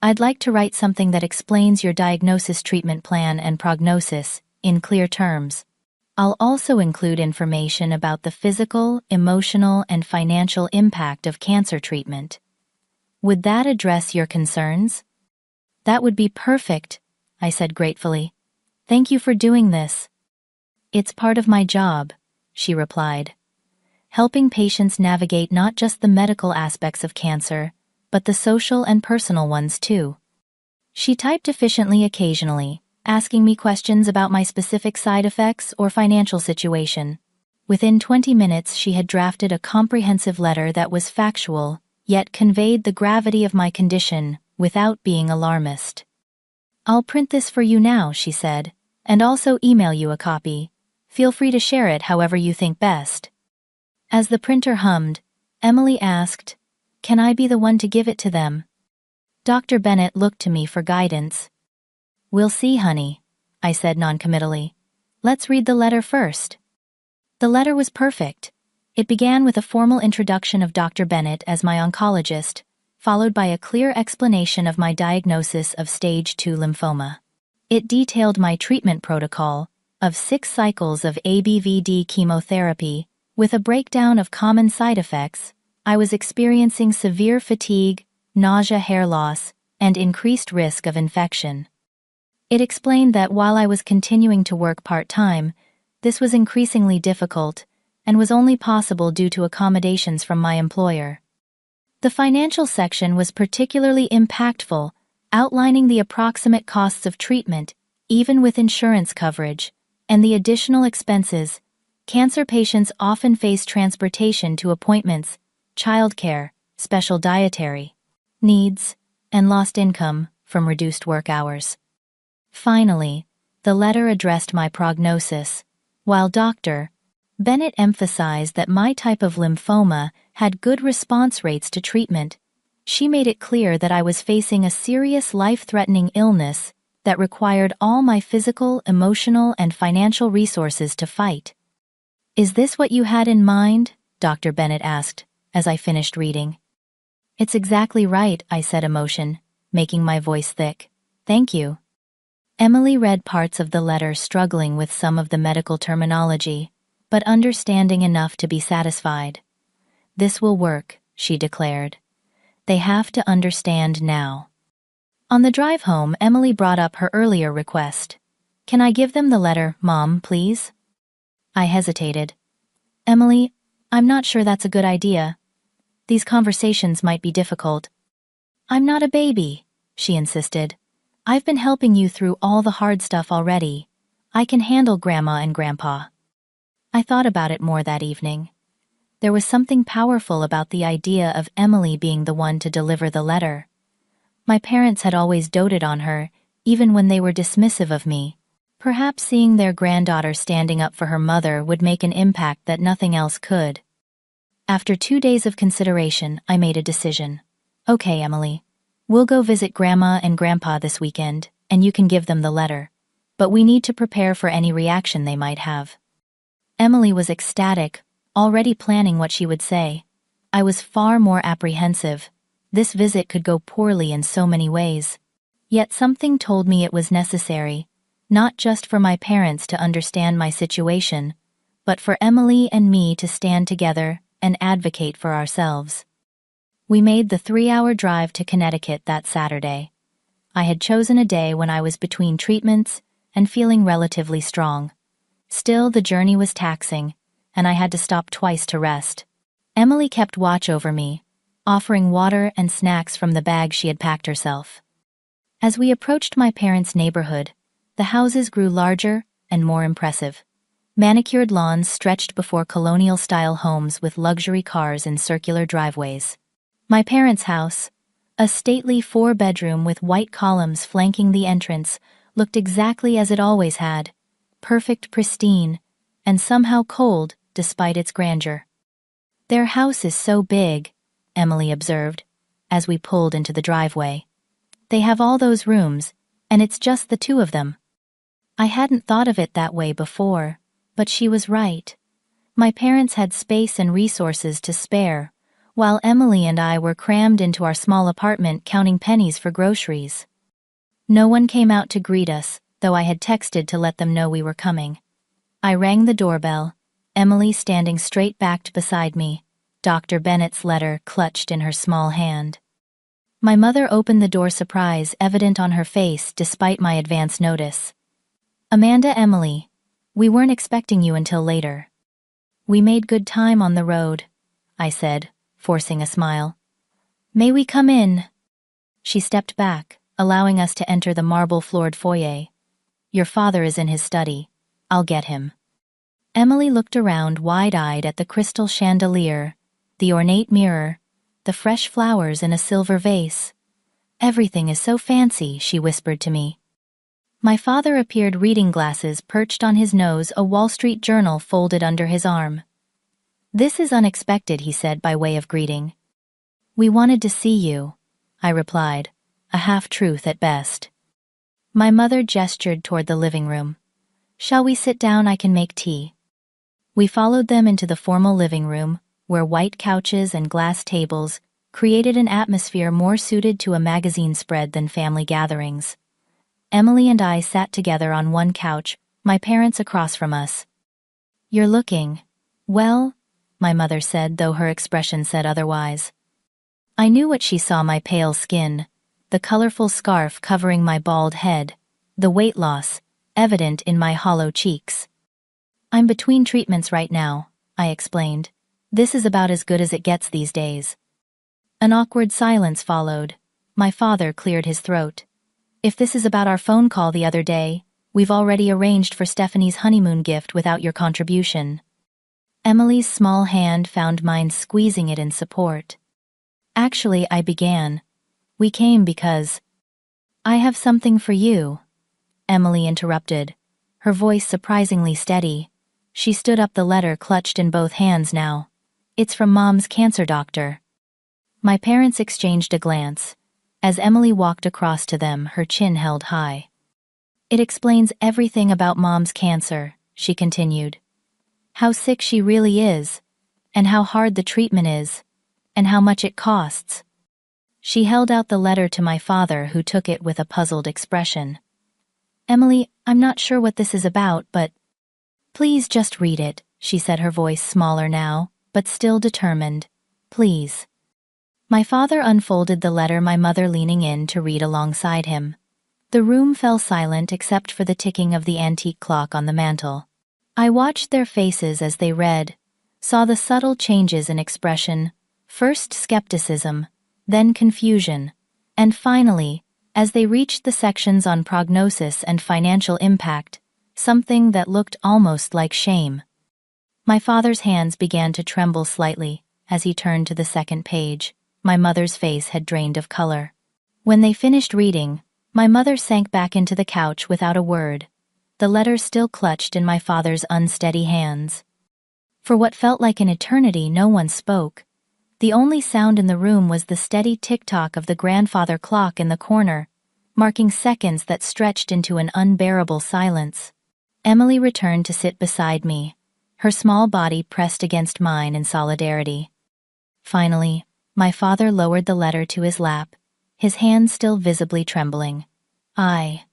"I'd like to write something that explains your diagnosis, treatment plan, and prognosis in clear terms. I'll also include information about the physical, emotional, and financial impact of cancer treatment. Would that address your concerns?" "That would be perfect," I said gratefully. "Thank you for doing this." "It's part of my job," she replied. "Helping patients navigate not just the medical aspects of cancer, but the social and personal ones too." She typed efficiently occasionally, asking me questions about my specific side effects or financial situation. Within 20 minutes she had drafted a comprehensive letter that was factual, yet conveyed the gravity of my condition without being alarmist. "I'll print this for you now," she said, "and also email you a copy. Feel free to share it however you think best." As the printer hummed, Emily asked, "Can I be the one to give it to them?" Dr. Bennett looked to me for guidance. "We'll see, honey," I said noncommittally. "Let's read the letter first." The letter was perfect. It began with a formal introduction of Dr. Bennett as my oncologist, followed by a clear explanation of my diagnosis of stage 2 lymphoma. It detailed my treatment protocol of 6 cycles of ABVD chemotherapy, with a breakdown of common side effects. I was experiencing severe fatigue, nausea, hair loss, and increased risk of infection. It explained that while I was continuing to work part-time, this was increasingly difficult and was only possible due to accommodations from my employer. The financial section was particularly impactful, outlining the approximate costs of treatment, even with insurance coverage, and the additional expenses Cancer patients often face transportation to appointments, childcare, special dietary needs, and lost income from reduced work hours. Finally, the letter addressed my prognosis, while Dr. Bennett emphasized that my type of lymphoma had good response rates to treatment. She made it clear that I was facing a serious life-threatening illness that required all my physical, emotional, and financial resources to fight. "Is this what you had in mind?" Dr. Bennett asked, as I finished reading. "It's exactly right," I said, emotion, making my voice thick. "Thank you." Emily read parts of the letter, struggling with some of the medical terminology, but understanding enough to be satisfied. "This will work," she declared. "They have to understand now." On the drive home, Emily brought up her earlier request. "Can I give them the letter, Mom, please?" I hesitated. "Emily, I'm not sure that's a good idea. These conversations might be difficult." "I'm not a baby," she insisted. "I've been helping you through all the hard stuff already. I can handle Grandma and Grandpa." I thought about it more that evening. There was something powerful about the idea of Emily being the one to deliver the letter. My parents had always doted on her, even when they were dismissive of me. Perhaps seeing their granddaughter standing up for her mother would make an impact that nothing else could. After 2 days of consideration, I made a decision. "Okay, Emily. We'll go visit Grandma and Grandpa this weekend, and you can give them the letter. But we need to prepare for any reaction they might have." Emily was ecstatic, already planning what she would say. I was far more apprehensive. This visit could go poorly in so many ways. Yet something told me it was necessary, not just for my parents to understand my situation, but for Emily and me to stand together and advocate for ourselves. We made the 3-hour drive to Connecticut that Saturday. I had chosen a day when I was between treatments and feeling relatively strong. Still, the journey was taxing, and I had to stop twice to rest. Emily kept watch over me, offering water and snacks from the bag she had packed herself. As we approached my parents' neighborhood, the houses grew larger and more impressive. Manicured lawns stretched before colonial-style homes with luxury cars in circular driveways. My parents' house, a stately 4-bedroom with white columns flanking the entrance, looked exactly as it always had, perfect, pristine, and somehow cold despite its grandeur. "Their house is so big," Emily observed, as we pulled into the driveway. "They have all those rooms, and it's just the two of them." I hadn't thought of it that way before, but she was right. My parents had space and resources to spare, while Emily and I were crammed into our small apartment counting pennies for groceries. No one came out to greet us, though I had texted to let them know we were coming. I rang the doorbell, Emily standing straight-backed beside me, Dr. Bennett's letter clutched in her small hand. My mother opened the door, surprise evident on her face despite my advance notice. "Amanda, Emily, we weren't expecting you until later." "We made good time on the road," I said, forcing a smile. "May we come in?" She stepped back, allowing us to enter the marble-floored foyer. "Your father is in his study. I'll get him." Emily looked around wide-eyed at the crystal chandelier, the ornate mirror, the fresh flowers in a silver vase. "Everything is so fancy," she whispered to me. My father appeared, reading glasses perched on his nose, a Wall Street Journal folded under his arm. "This is unexpected," he said by way of greeting. "We wanted to see you," I replied, a half-truth at best. My mother gestured toward the living room. "Shall we sit down? I can make tea." We followed them into the formal living room, where white couches and glass tables created an atmosphere more suited to a magazine spread than family gatherings. Emily and I sat together on one couch, my parents across from us. "You're looking well," my mother said, though her expression said otherwise. I knew what she saw: my pale skin, the colorful scarf covering my bald head, the weight loss evident in my hollow cheeks. "I'm between treatments right now," I explained. "This is about as good as it gets these days." An awkward silence followed. My father cleared his throat. "If this is about our phone call the other day, we've already arranged for Stephanie's honeymoon gift without your contribution." Emily's small hand found mine, squeezing it in support. Actually, I began. We came because... I have something for you, Emily interrupted, her voice surprisingly steady. She stood up, the letter clutched in both hands now. It's from Mom's cancer doctor. My parents exchanged a glance. As Emily walked across to them, her chin held high. It explains everything about Mom's cancer, she continued. How sick she really is, and how hard the treatment is, and how much it costs. She held out the letter to my father, who took it with a puzzled expression. Emily, I'm not sure what this is about, but... Please just read it, she said, her voice smaller now, but still determined. Please. My father unfolded the letter, my mother leaning in to read alongside him. The room fell silent except for the ticking of the antique clock on the mantel. I watched their faces as they read, saw the subtle changes in expression, first skepticism, then confusion, and finally, as they reached the sections on prognosis and financial impact, something that looked almost like shame. My father's hands began to tremble slightly as he turned to the second page. My mother's face had drained of color. When they finished reading, my mother sank back into the couch without a word, the letter still clutched in my father's unsteady hands. For what felt like an eternity, no one spoke. The only sound in the room was the steady tick-tock of the grandfather clock in the corner, marking seconds that stretched into an unbearable silence. Emily returned to sit beside me, her small body pressed against mine in solidarity. Finally, my father lowered the letter to his lap, his hands still visibly trembling. I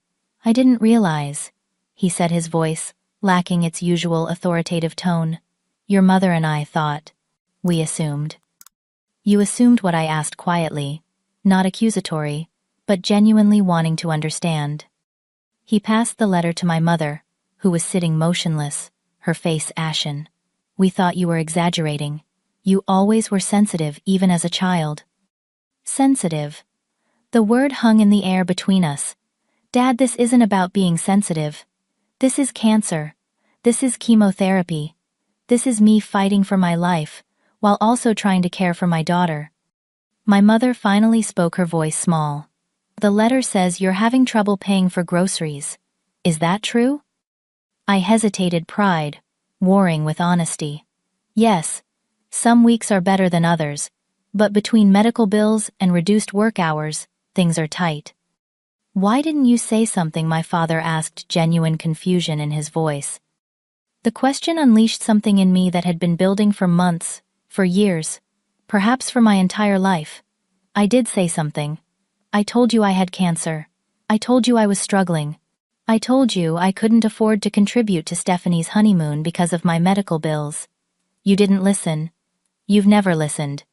didn't realize, he said, his voice lacking its usual authoritative tone. Your mother and I thought. We assumed. You assumed what? I asked quietly, not accusatory, but genuinely wanting to understand. He passed the letter to my mother, who was sitting motionless, her face ashen. We thought you were exaggerating. You always were sensitive, even as a child. Sensitive. The word hung in the air between us. Dad, this isn't about being sensitive. This is cancer. This is chemotherapy. This is me fighting for my life, while also trying to care for my daughter. My mother finally spoke, her voice small. The letter says you're having trouble paying for groceries. Is that true? I hesitated, pride warring with honesty. Yes, some weeks are better than others, but between medical bills and reduced work hours, things are tight. Why didn't you say something? My father asked, genuine confusion in his voice. The question unleashed something in me that had been building for months, for years, perhaps for my entire life. I did say something. I told you I had cancer. I told you I was struggling. I told you I couldn't afford to contribute to Stephanie's honeymoon because of my medical bills. You didn't listen. You've never listened.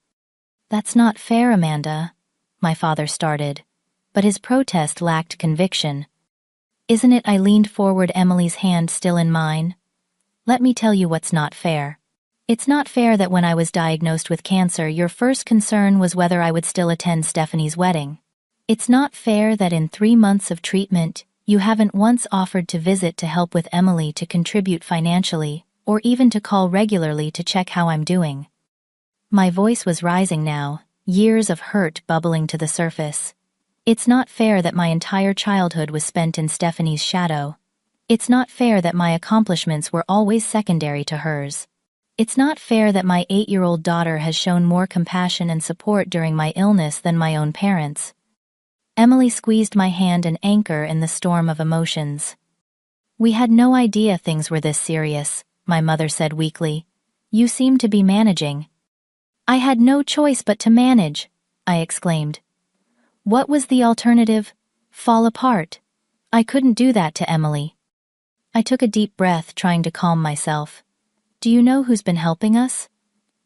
That's not fair, Amanda, my father started, but his protest lacked conviction. Isn't it? I leaned forward, Emily's hand still in mine. Let me tell you what's not fair. It's not fair that when I was diagnosed with cancer, your first concern was whether I would still attend Stephanie's wedding. It's not fair that in 3 months of treatment, you haven't once offered to visit to help with Emily, to contribute financially, or even to call regularly to check how I'm doing. My voice was rising now, years of hurt bubbling to the surface. It's not fair that my entire childhood was spent in Stephanie's shadow. It's not fair that my accomplishments were always secondary to hers. It's not fair that my 8-year-old daughter has shown more compassion and support during my illness than my own parents. Emily squeezed my hand, an anchor in the storm of emotions. We had no idea things were this serious, my mother said weakly. You seem to be managing. I had no choice but to manage, I exclaimed. What was the alternative? Fall apart. I couldn't do that to Emily. I took a deep breath, trying to calm myself. Do you know who's been helping us?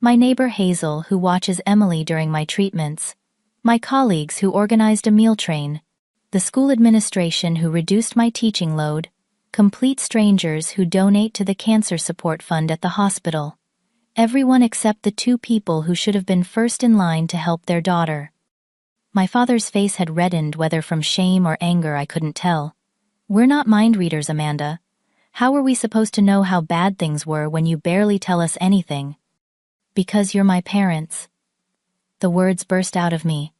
My neighbor Hazel, who watches Emily during my treatments. My colleagues who organized a meal train. The school administration who reduced my teaching load. Complete strangers who donate to the cancer support fund at the hospital. Everyone except the 2 people who should have been first in line to help their daughter. My father's face had reddened, whether from shame or anger I couldn't tell. We're not mind readers, Amanda. How are we supposed to know how bad things were when you barely tell us anything? Because you're my parents. The words burst out of me.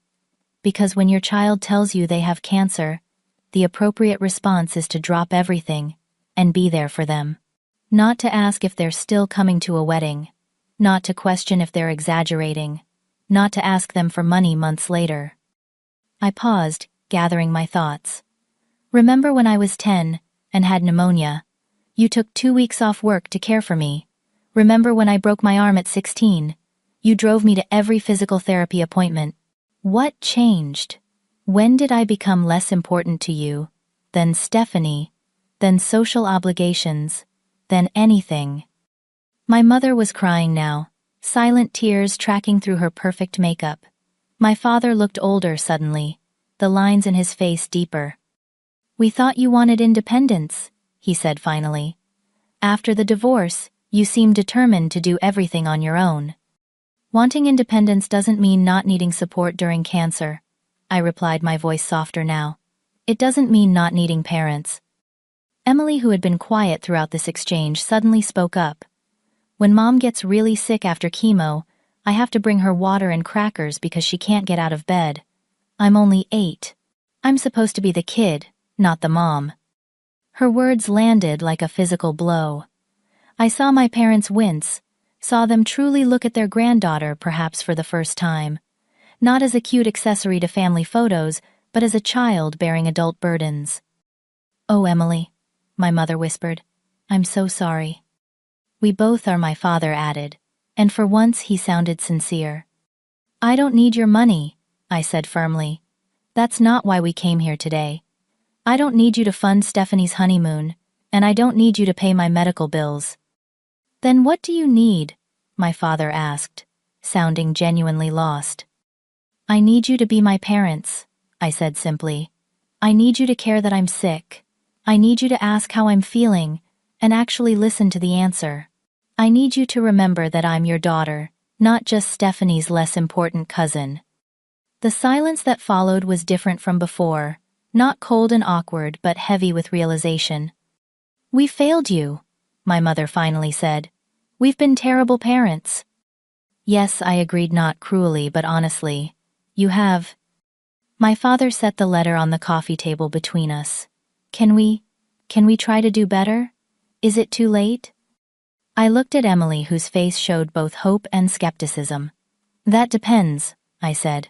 Because when your child tells you they have cancer, the appropriate response is to drop everything and be there for them. Not to ask if they're still coming to a wedding. Not to question if they're exaggerating. Not to ask them for money months later. I paused, gathering my thoughts. Remember when I was 10 and had pneumonia? You took 2 weeks off work to care for me. Remember when I broke my arm at 16? You drove me to every physical therapy appointment. What changed? When did I become less important to you than Stephanie, than social obligations, than anything? My mother was crying now, silent tears tracking through her perfect makeup. My father looked older suddenly, the lines in his face deeper. We thought you wanted independence, he said finally. After the divorce, you seemed determined to do everything on your own. Wanting independence doesn't mean not needing support during cancer, I replied, my voice softer now. It doesn't mean not needing parents. Emily, who had been quiet throughout this exchange, suddenly spoke up. When Mom gets really sick after chemo, I have to bring her water and crackers because she can't get out of bed. I'm only 8. I'm supposed to be the kid, not the mom. Her words landed like a physical blow. I saw my parents wince, saw them truly look at their granddaughter perhaps for the first time, not as a cute accessory to family photos, but as a child bearing adult burdens. Oh, Emily, my mother whispered, I'm so sorry. We both are, my father added, and for once he sounded sincere. I don't need your money, I said firmly. That's not why we came here today. I don't need you to fund Stephanie's honeymoon, and I don't need you to pay my medical bills. Then what do you need? My father asked, sounding genuinely lost. I need you to be my parents, I said simply. I need you to care that I'm sick. I need you to ask how I'm feeling, and actually listen to the answer. I need you to remember that I'm your daughter, not just Stephanie's less important cousin. The silence that followed was different from before, not cold and awkward but heavy with realization. We failed you, my mother finally said. We've been terrible parents. Yes, I agreed, not cruelly but honestly. You have. My father set the letter on the coffee table between us. Can we try to do better? Is it too late? I looked at Emily, whose face showed both hope and skepticism. That depends, I said.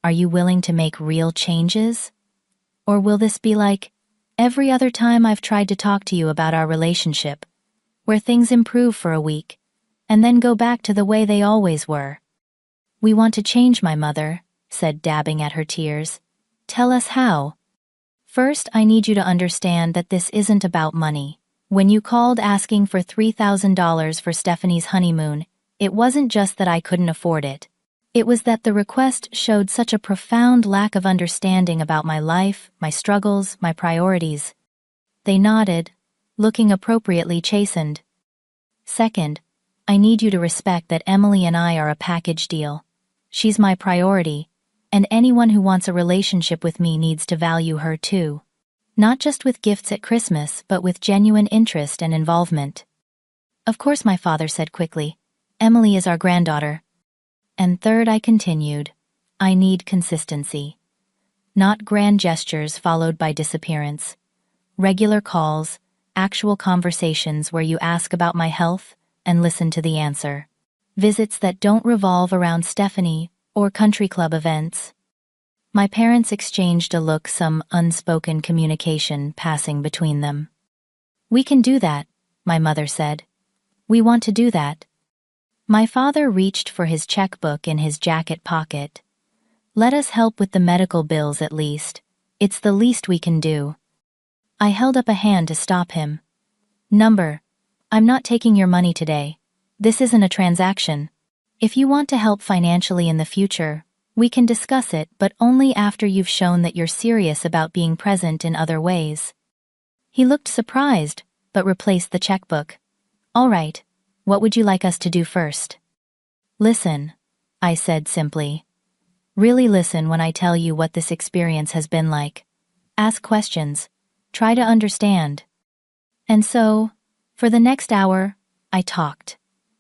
Are you willing to make real changes? Or will this be like every other time I've tried to talk to you about our relationship, where things improve for a week, and then go back to the way they always were? We want to change, my mother said, dabbing at her tears. Tell us how. First, I need you to understand that this isn't about money. When you called asking for $3,000 for Stephanie's honeymoon, it wasn't just that I couldn't afford it. It was that the request showed such a profound lack of understanding about my life, my struggles, my priorities. They nodded, looking appropriately chastened. Second, I need you to respect that Emily and I are a package deal. She's my priority, and anyone who wants a relationship with me needs to value her too. Not just with gifts at Christmas, but with genuine interest and involvement. Of course, my father said quickly. Emily is our granddaughter. And third, I continued, I need consistency. Not grand gestures followed by disappearance. Regular calls, actual conversations where you ask about my health and listen to the answer. Visits that don't revolve around Stephanie or country club events. My parents exchanged a look, some unspoken communication passing between them. We can do that, my mother said. We want to do that. My father reached for his checkbook in his jacket pocket. Let us help with the medical bills at least. It's the least we can do. I held up a hand to stop him. I'm not taking your money today. This isn't a transaction. If you want to help financially in the future, we can discuss it, but only after you've shown that you're serious about being present in other ways. He looked surprised, but replaced the checkbook. All right, what would you like us to do first? Listen, I said simply. Really listen when I tell you what this experience has been like. Ask questions. Try to understand. And so, for the next hour, I talked.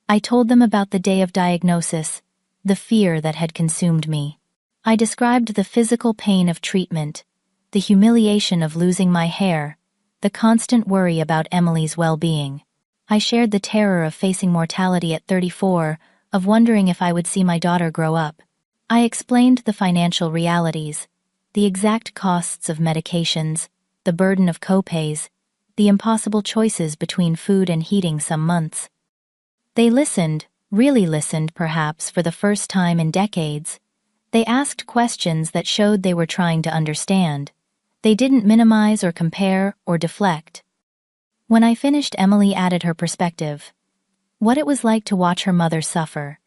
I told them about the day of diagnosis, the fear that had consumed me. I described the physical pain of treatment, the humiliation of losing my hair, the constant worry about Emily's well-being. I shared the terror of facing mortality at 34, of wondering if I would see my daughter grow up. I explained the financial realities, the exact costs of medications, the burden of co-pays, the impossible choices between food and heating some months. They listened, really listened perhaps for the first time in decades. They asked questions that showed they were trying to understand. They didn't minimize or compare or deflect. When I finished, Emily added her perspective. What it was like to watch her mother suffer.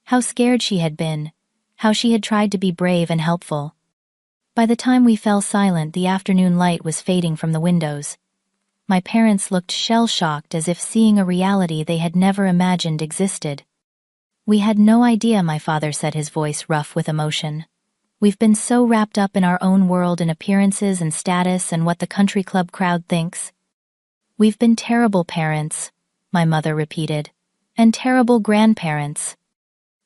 How scared she had been. How she had tried to be brave and helpful. By the time we fell silent, the afternoon light was fading from the windows. My parents looked shell-shocked, as if seeing a reality they had never imagined existed. We had no idea, my father said, his voice rough with emotion. We've been so wrapped up in our own world and appearances and status and what the country club crowd thinks. We've been terrible parents, my mother repeated, and terrible grandparents.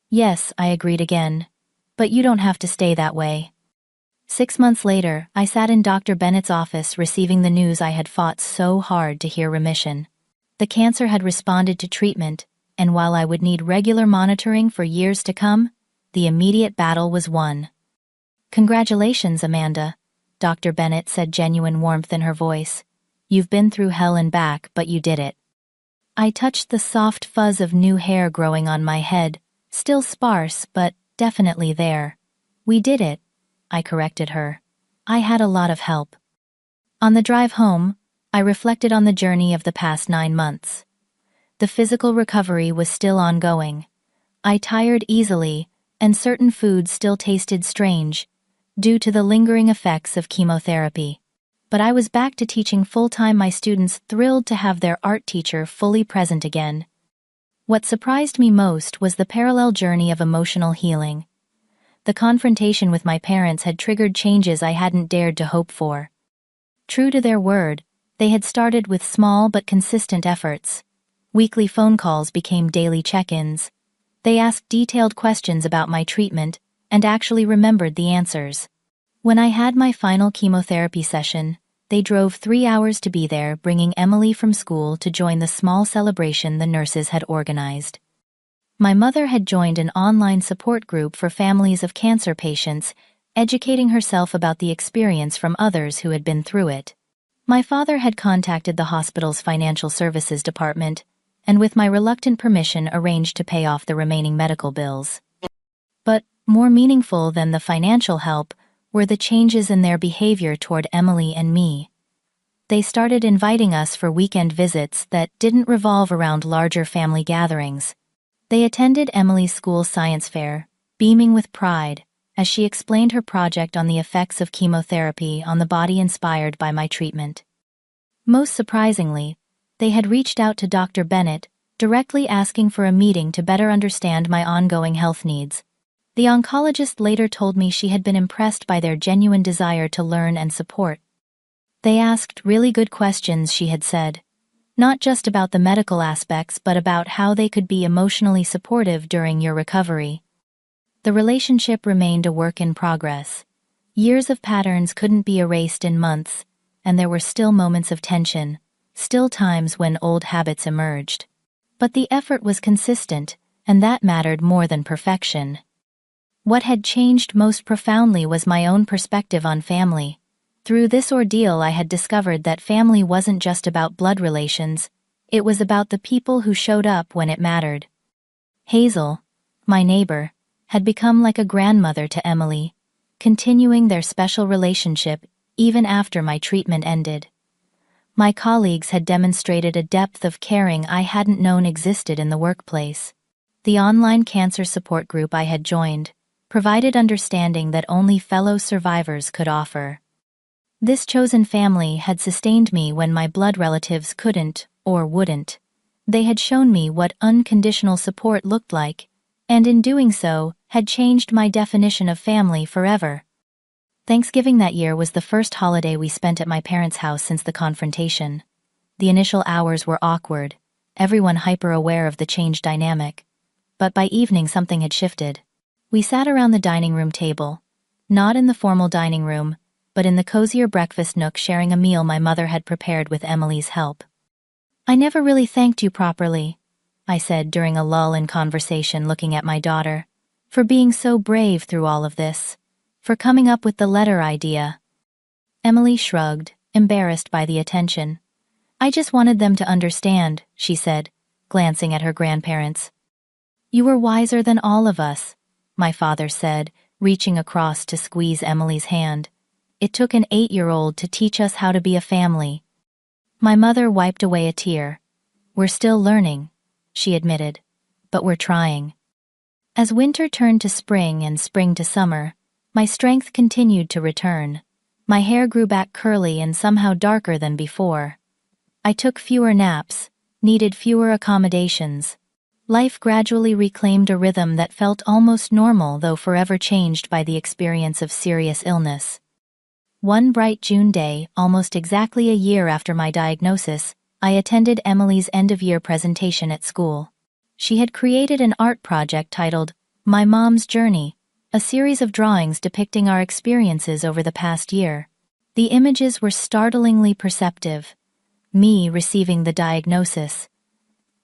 Yes, I agreed again, but you don't have to stay that way. 6 months later, I sat in Dr. Bennett's office receiving the news I had fought so hard to hear: remission. The cancer had responded to treatment, and while I would need regular monitoring for years to come, the immediate battle was won. Congratulations, Amanda, Dr. Bennett said, genuine warmth in her voice. You've been through hell and back, but you did it. I touched the soft fuzz of new hair growing on my head, still sparse, but definitely there. We did it, I corrected her. I had a lot of help. On the drive home, I reflected on the journey of the past 9 months. The physical recovery was still ongoing. I tired easily, and certain foods still tasted strange, due to the lingering effects of chemotherapy. But I was back to teaching full-time, my students thrilled to have their art teacher fully present again. What surprised me most was the parallel journey of emotional healing. The confrontation with my parents had triggered changes I hadn't dared to hope for. True to their word, they had started with small but consistent efforts. Weekly phone calls became daily check-ins. They asked detailed questions about my treatment and actually remembered the answers. When I had my final chemotherapy session, they drove 3 hours to be there, bringing Emily from school to join the small celebration the nurses had organized. My mother had joined an online support group for families of cancer patients, educating herself about the experience from others who had been through it. My father had contacted the hospital's financial services department, and with my reluctant permission arranged to pay off the remaining medical bills. But more meaningful than the financial help were the changes in their behavior toward Emily and me. They started inviting us for weekend visits that didn't revolve around larger family gatherings. They attended Emily's school science fair, beaming with pride, as she explained her project on the effects of chemotherapy on the body inspired by my treatment. Most surprisingly, they had reached out to Dr. Bennett, directly asking for a meeting to better understand my ongoing health needs. The oncologist later told me she had been impressed by their genuine desire to learn and support. They asked really good questions, she had said. Not just about the medical aspects, but about how they could be emotionally supportive during your recovery. The relationship remained a work in progress. Years of patterns couldn't be erased in months, and there were still moments of tension, still times when old habits emerged. But the effort was consistent, and that mattered more than perfection. What had changed most profoundly was my own perspective on family. Through this ordeal, I had discovered that family wasn't just about blood relations, it was about the people who showed up when it mattered. Hazel, my neighbor, had become like a grandmother to Emily, continuing their special relationship even after my treatment ended. My colleagues had demonstrated a depth of caring I hadn't known existed in the workplace. The online cancer support group I had joined provided understanding that only fellow survivors could offer. This chosen family had sustained me when my blood relatives couldn't or wouldn't. They had shown me what unconditional support looked like, and in doing so, had changed my definition of family forever. Thanksgiving that year was the first holiday we spent at my parents' house since the confrontation. The initial hours were awkward, everyone hyper-aware of the change dynamic. But by evening something had shifted. We sat around the dining room table, not in the formal dining room, but in the cozier breakfast nook sharing a meal my mother had prepared with Emily's help. "I never really thanked you properly," I said during a lull in conversation looking at my daughter, "for being so brave through all of this, for coming up with the letter idea." Emily shrugged, embarrassed by the attention. "I just wanted them to understand," she said, glancing at her grandparents. "You were wiser than all of us," my father said, reaching across to squeeze Emily's hand. "It took an 8-year-old to teach us how to be a family." My mother wiped away a tear. "We're still learning," she admitted, "but we're trying." As winter turned to spring and spring to summer, my strength continued to return. My hair grew back curly and somehow darker than before. I took fewer naps, needed fewer accommodations. Life gradually reclaimed a rhythm that felt almost normal, though forever changed by the experience of serious illness. One bright June day, almost exactly a year after my diagnosis, I attended Emily's end-of-year presentation at school. She had created an art project titled My Mom's Journey, a series of drawings depicting our experiences over the past year. The images were startlingly perceptive. Me receiving the diagnosis,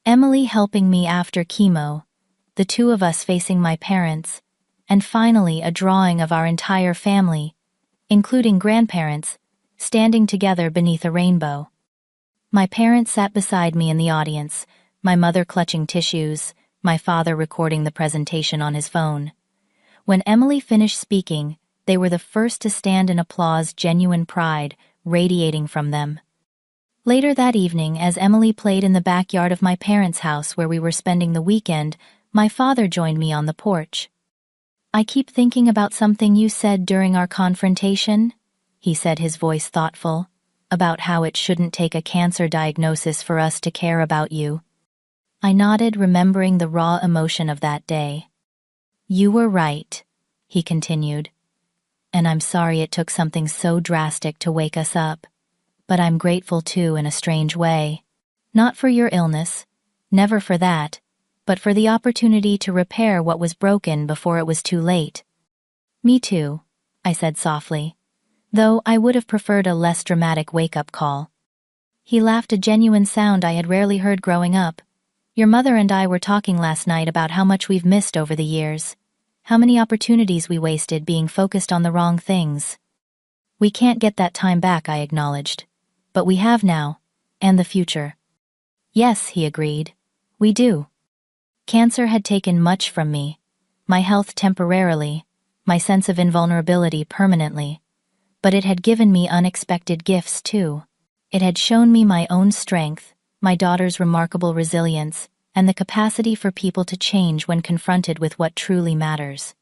Emily helping me after chemo, the two of us facing my parents, and finally a drawing of our entire family, including grandparents, standing together beneath a rainbow. My parents sat beside me in the audience, my mother clutching tissues, my father recording the presentation on his phone. When Emily finished speaking, they were the first to stand in applause, genuine pride radiating from them. Later that evening, as Emily played in the backyard of my parents' house where we were spending the weekend, my father joined me on the porch. "I keep thinking about something you said during our confrontation," he said, his voice thoughtful, "about how it shouldn't take a cancer diagnosis for us to care about you." I nodded, remembering the raw emotion of that day. "You were right," he continued, "and I'm sorry it took something so drastic to wake us up. But I'm grateful too, in a strange way. Not for your illness, never for that, but for the opportunity to repair what was broken before it was too late." "Me too," I said softly, though I would have preferred a less dramatic wake-up call. He laughed, a genuine sound I had rarely heard growing up. "Your mother and I were talking last night about how much we've missed over the years, how many opportunities we wasted being focused on the wrong things." "We can't get that time back," I acknowledged. "But we have now, and the future." "Yes," he agreed. "We do." Cancer had taken much from me. My health temporarily, my sense of invulnerability permanently. But it had given me unexpected gifts too. It had shown me my own strength, my daughter's remarkable resilience, and the capacity for people to change when confronted with what truly matters.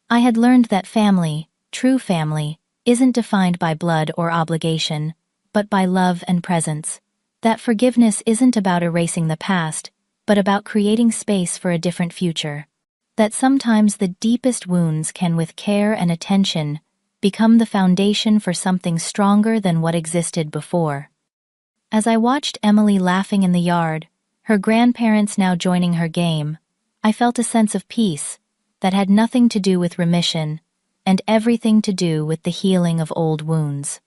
I had learned that family, true family, isn't defined by blood or obligation, but by love and presence. That forgiveness isn't about erasing the past, but about creating space for a different future. That sometimes the deepest wounds can, with care and attention, become the foundation for something stronger than what existed before. As I watched Emily laughing in the yard, her grandparents now joining her game, I felt a sense of peace that had nothing to do with remission and everything to do with the healing of old wounds.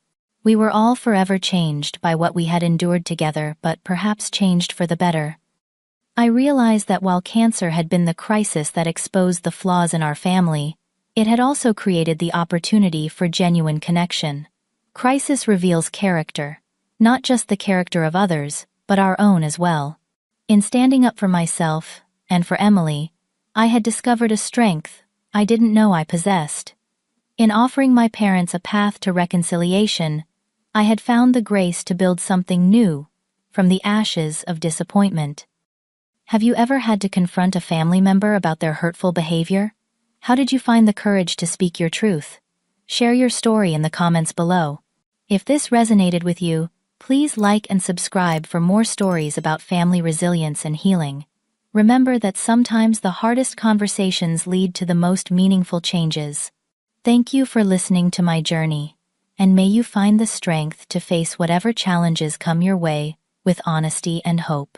We were all forever changed by what we had endured together, but perhaps changed for the better. I realized that while cancer had been the crisis that exposed the flaws in our family, it had also created the opportunity for genuine connection. Crisis reveals character, not just the character of others, but our own as well. In standing up for myself, and for Emily, I had discovered a strength I didn't know I possessed. In offering my parents a path to reconciliation, I had found the grace to build something new from the ashes of disappointment. Have you ever had to confront a family member about their hurtful behavior? How did you find the courage to speak your truth? Share your story in the comments below. If this resonated with you, please like and subscribe for more stories about family resilience and healing. Remember that sometimes the hardest conversations lead to the most meaningful changes. Thank you for listening to my journey, and may you find the strength to face whatever challenges come your way with honesty and hope.